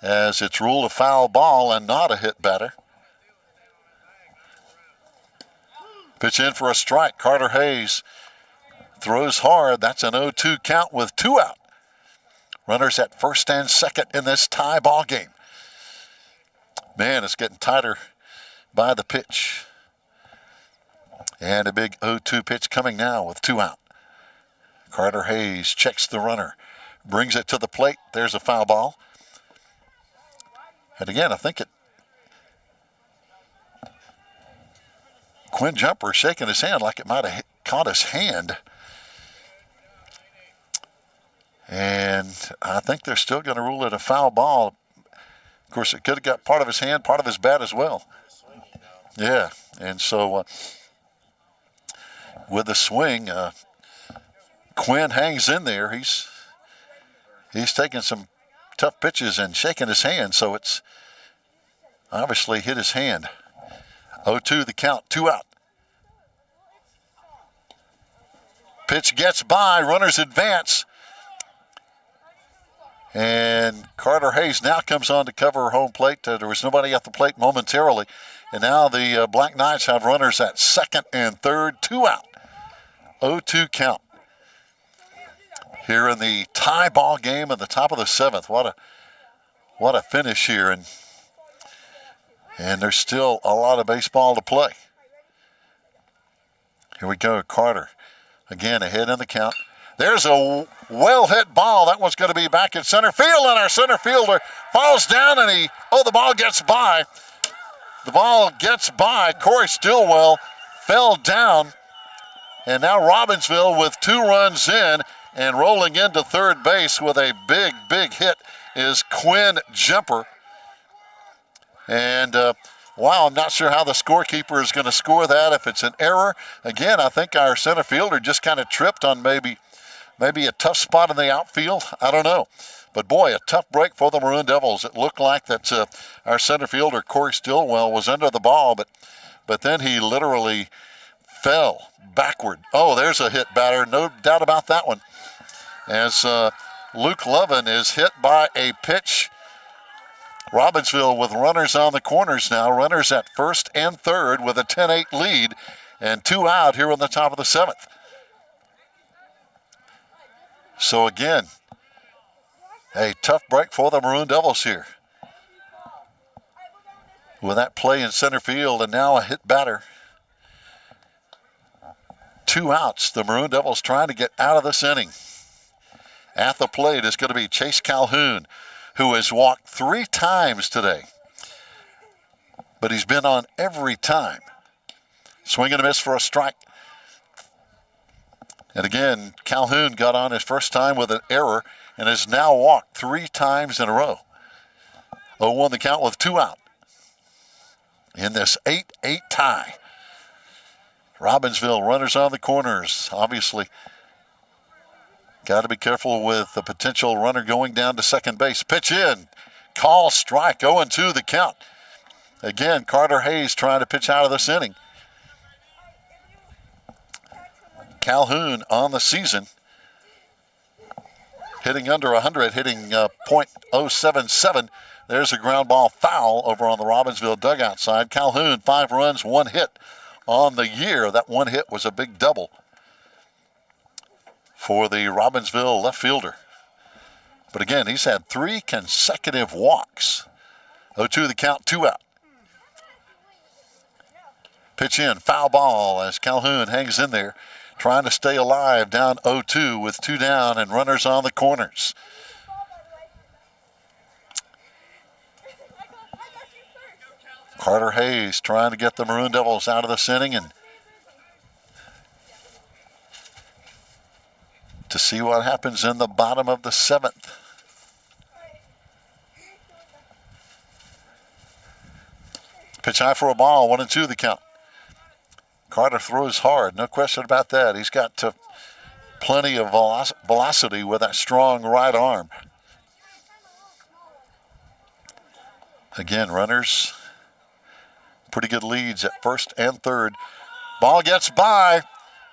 [SPEAKER 1] as it's ruled a foul ball and not a hit batter. Pitch in for a strike. Carter Hayes throws hard. That's an 0-2 count with 2 out. Runners at first and second in this tie ball game. Man, it's getting tighter by the pitch. And a big 0-2 pitch coming now with 2 out. Carter Hayes checks the runner, brings it to the plate. There's a foul ball. And again, I think Quinn Jumper shaking his hand like it might have caught his hand. And I think they're still going to rule it a foul ball. Of course, it could have got part of his hand, part of his bat as well. Yeah, and so with the swing, Quinn hangs in there. He's taking some tough pitches and shaking his hand, so it's obviously hit his hand. 0-2 the count, 2 out. Pitch gets by, runners advance. And Carter Hayes now comes on to cover home plate. There was nobody at the plate momentarily. And now the Black Knights have runners at second and third, 2 out. 0-2 count. here in the tie ball game at the top of the 7th. What a finish here, and there's still a lot of baseball to play. Here we go, Carter. Again, ahead in the count. There's a well-hit ball. That one's going to be back in center field, and our center fielder falls down, and the ball gets by. The ball gets by. Corey Stillwell fell down, and now Robbinsville with 2 runs in, and rolling into third base with a big hit is Quinn Jumper. And wow, I'm not sure how the scorekeeper is going to score that. If it's an error, again, I think our center fielder just kind of tripped on maybe a tough spot in the outfield. I don't know. But boy, a tough break for the Maroon Devils. It looked like that our center fielder, Corey Stillwell, was under the ball, but then he literally fell backward. Oh, there's a hit batter. No doubt about that one. As Luke Lovin is hit by a pitch. Robbinsville with runners on the corners now. Runners at first and third with a 10-8 lead, and 2 out here on the top of the 7th. So again, a tough break for the Maroon Devils here. With that play in center field and now a hit batter. 2 outs. The Maroon Devils trying to get out of this inning. At the plate is going to be Chase Calhoun, who has walked 3 times today. But he's been on every time. Swing and a miss for a strike. And again, Calhoun got on his first time with an error and has now walked 3 times in a row. 0-1 the count with 2 out in this 8-8 tie. Robbinsville runners on the corners. Obviously, got to be careful with the potential runner going down to second base. Pitch in. Call strike. 0-2 the count. Again, Carter Hayes trying to pitch out of this inning. Calhoun on the season, hitting under 100, hitting .077. There's a ground ball foul over on the Robbinsville dugout side. Calhoun, 5 runs, 1 hit on the year. That 1 hit was a big double for the Robbinsville left fielder. But again, he's had 3 consecutive walks. 0-2 the count, 2 out. Pitch in, foul ball as Calhoun hangs in there, trying to stay alive, down 0-2 with 2 down and runners on the corners. Carter Hayes trying to get the Maroon Devils out of this inning and to see what happens in the bottom of the 7th. Pitch high for a ball, 1-2 the count. Carter throws hard, no question about that. He's got plenty of velocity with that strong right arm. Again, runners, pretty good leads at first and third. Ball gets by,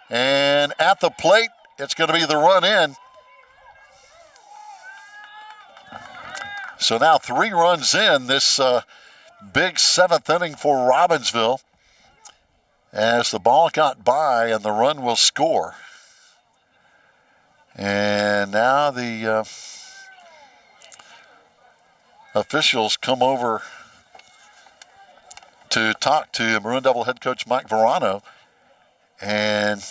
[SPEAKER 1] and at the plate, it's going to be the run in. So now 3 runs in this big 7th inning for Robbinsville, as the ball got by and the run will score. And now the officials come over to talk to Maroon Devil head coach Mike Verano, and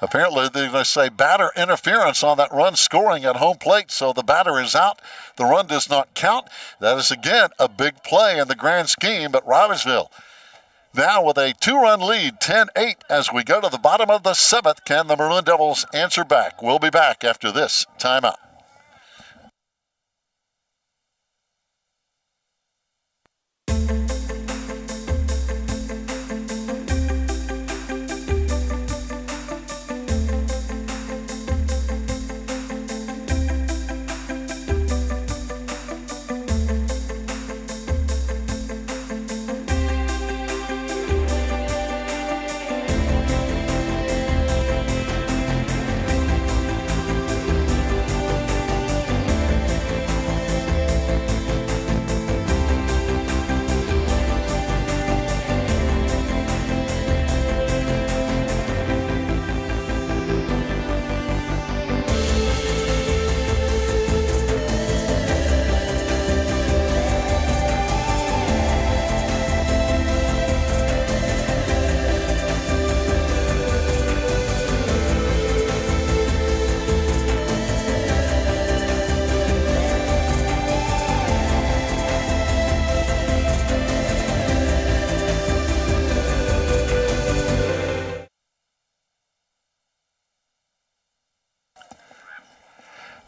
[SPEAKER 1] apparently they're going to say batter interference on that run scoring at home plate, so the batter is out. The run does not count. That is, again, a big play in the grand scheme, but Robbinsville now with a 2-run lead, 10-8, as we go to the bottom of the 7th. Can the Maroon Devils answer back? We'll be back after this timeout.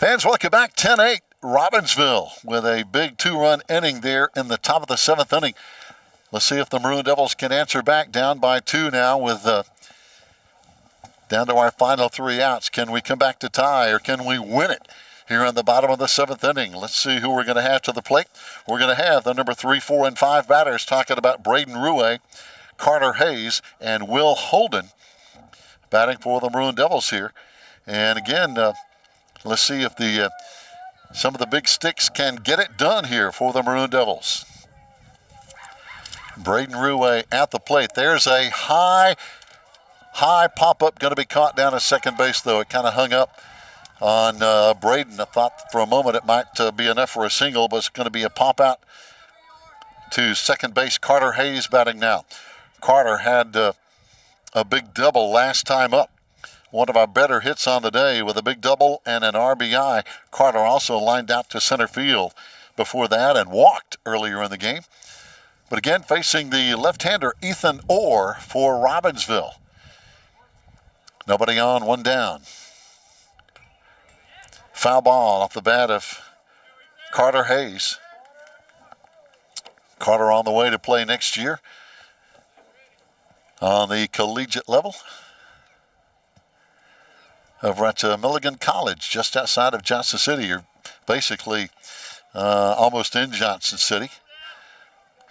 [SPEAKER 1] Fans, welcome back. 10-8, Robbinsville with a big 2-run inning there in the top of the 7th inning. Let's see if the Maroon Devils can answer back, down by 2 now with down to our final 3 outs. Can we come back to tie, or can we win it here on the bottom of the 7th inning? Let's see who we're going to have to the plate. We're going to have the number 3, 4, and 5 batters, talking about Braden Ruwe, Carter Hayes, and Will Holden batting for the Maroon Devils here. And again, let's see if the some of the big sticks can get it done here for the Maroon Devils. Braden Ruwe at the plate. There's a high pop-up, going to be caught down at second base, though. It kind of hung up on Braden. I thought for a moment it might be enough for a single, but it's going to be a pop-out to second base. Carter Hayes batting now. Carter had a big double last time up. One of our better hits on the day with a big double and an RBI. Carter also lined out to center field before that and walked earlier in the game. But again, facing the left-hander Ethan Orr for Robbinsville. Nobody on, 1 down. Foul ball off the bat of Carter Hayes. Carter on the way to play next year on the collegiate level over at Milligan College, just outside of Johnson City. You're basically almost in Johnson City.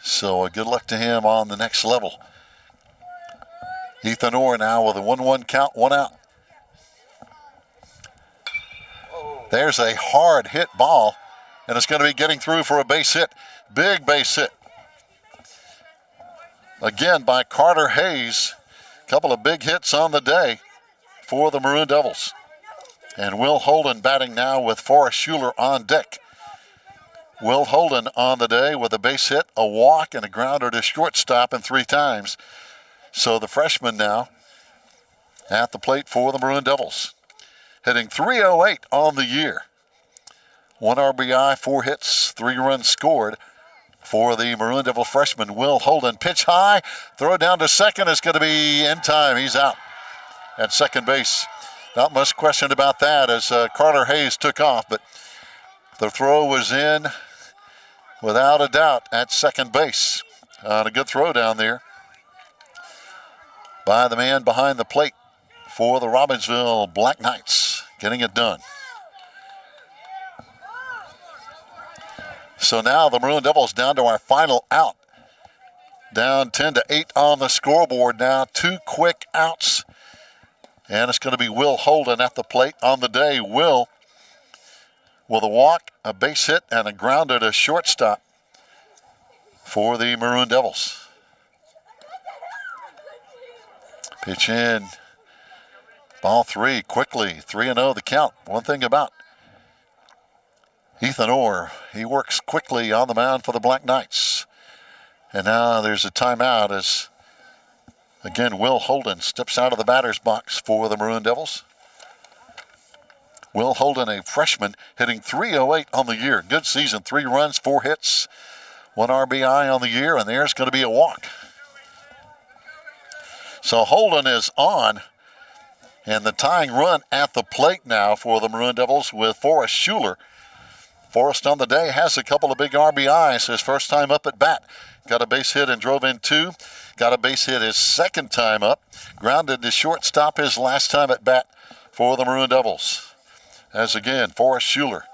[SPEAKER 1] So good luck to him on the next level. Ethan Orr now with a 1-1 count, 1 out. There's a hard hit ball, and it's going to be getting through for a base hit. Big base hit. Again by Carter Hayes. A couple of big hits on the day for the Maroon Devils. And Will Holden batting now with Forrest Schuler on deck. Will Holden on the day with a base hit, a walk, and a grounder to shortstop in 3 times. So the freshman now at the plate for the Maroon Devils. Hitting .308 on the year. 1 RBI, 4 hits, 3 runs scored for the Maroon Devil freshman Will Holden. Pitch high, throw down to second. It's going to be in time. He's out at second base. Not much question about that as Carter Hayes took off, but the throw was in without a doubt at second base. On a good throw down there by the man behind the plate for the Robbinsville Black Knights, getting it done. So now the Maroon Devils down to our final out. Down 10-8 on the scoreboard now. 2 quick outs. And it's going to be Will Holden at the plate on the day. Will with a walk, a base hit, and a grounder to shortstop for the Maroon Devils. Pitch in. Ball 3 quickly. 3-0 the count. One thing about Ethan Orr, he works quickly on the mound for the Black Knights. And now there's a timeout as, again, Will Holden steps out of the batter's box for the Maroon Devils. Will Holden, a freshman, hitting .308 on the year. Good season, 3 runs, 4 hits, 1 RBI on the year, and there's going to be a walk. So Holden is on, and the tying run at the plate now for the Maroon Devils with Forrest Schuler. Forrest on the day has a couple of big RBIs. His first time up at bat. Got a base hit and drove in 2. Got a base hit his second time up. Grounded to shortstop his last time at bat for the Maroon Devils. As again, Forrest Schuler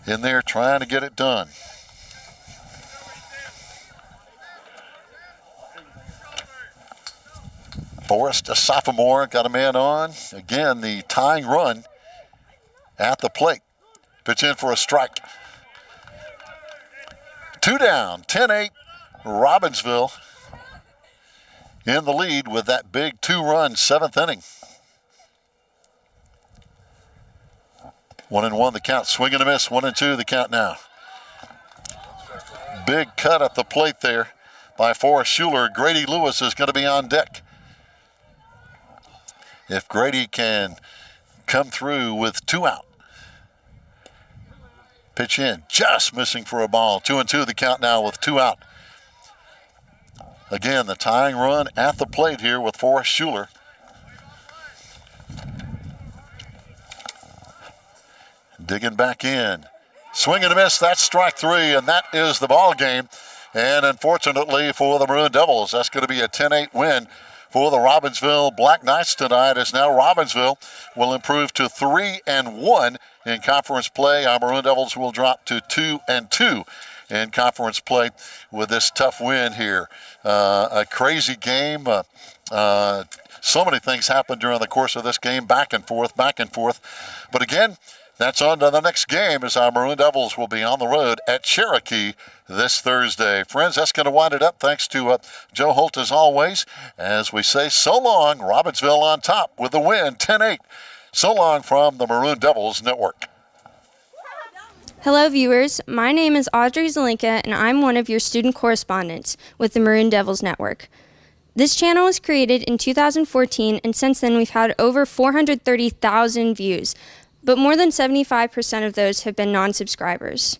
[SPEAKER 1] in there trying to get it done. Forrest, a sophomore, got a man on. Again, the tying run at the plate. Pitch in for a strike. 2 down, 10-8, Robbinsville in the lead with that big 2-run 7th inning. 1-1 the count, swing and a miss, 1-2 the count now. Big cut at the plate there by Forrest Schuler. Grady Lewis is going to be on deck. If Grady can come through with 2 out. Pitch in, just missing for a ball. 2-2 the count now with 2 out. Again, the tying run at the plate here with Forrest Schuler. digging back in. Swing and a miss, that's strike three, and that is the ball game. And unfortunately for the Maroon Devils, that's going to be a 10-8 win for the Robbinsville Black Knights tonight, as now Robbinsville will improve to 3-1 in conference play. Our Maroon Devils will drop to 2-2 in conference play with this tough win here. A crazy game. So many things happened during the course of this game, back and forth. But again, that's on to the next game, as our Maroon Devils will be on the road at Cherokee this Thursday. Friends, that's going to wind it up. Thanks to Joe Holt as always, as we say so long. Robbinsville on top with the win, 10-8. So long from the Maroon Devils Network.
[SPEAKER 2] Hello, viewers. My name is Audrey Zelinka, and I'm one of your student correspondents with the Maroon Devils Network. This channel was created in 2014, and since then we've had over 430,000 views, but more than 75% of those have been non-subscribers.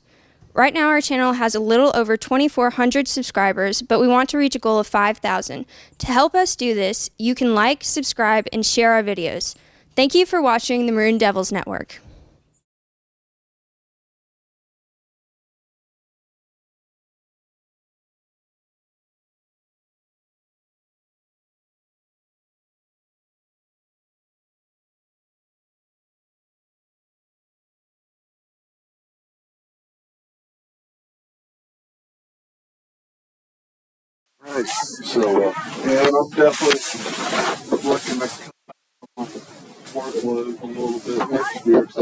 [SPEAKER 2] Right now our channel has a little over 2,400 subscribers, but we want to reach a goal of 5,000. To help us do this, you can like, subscribe, and share our videos. Thank you for watching the Maroon Devils Network.
[SPEAKER 3] Right. So, and I'm definitely looking to workload a little bit next year. So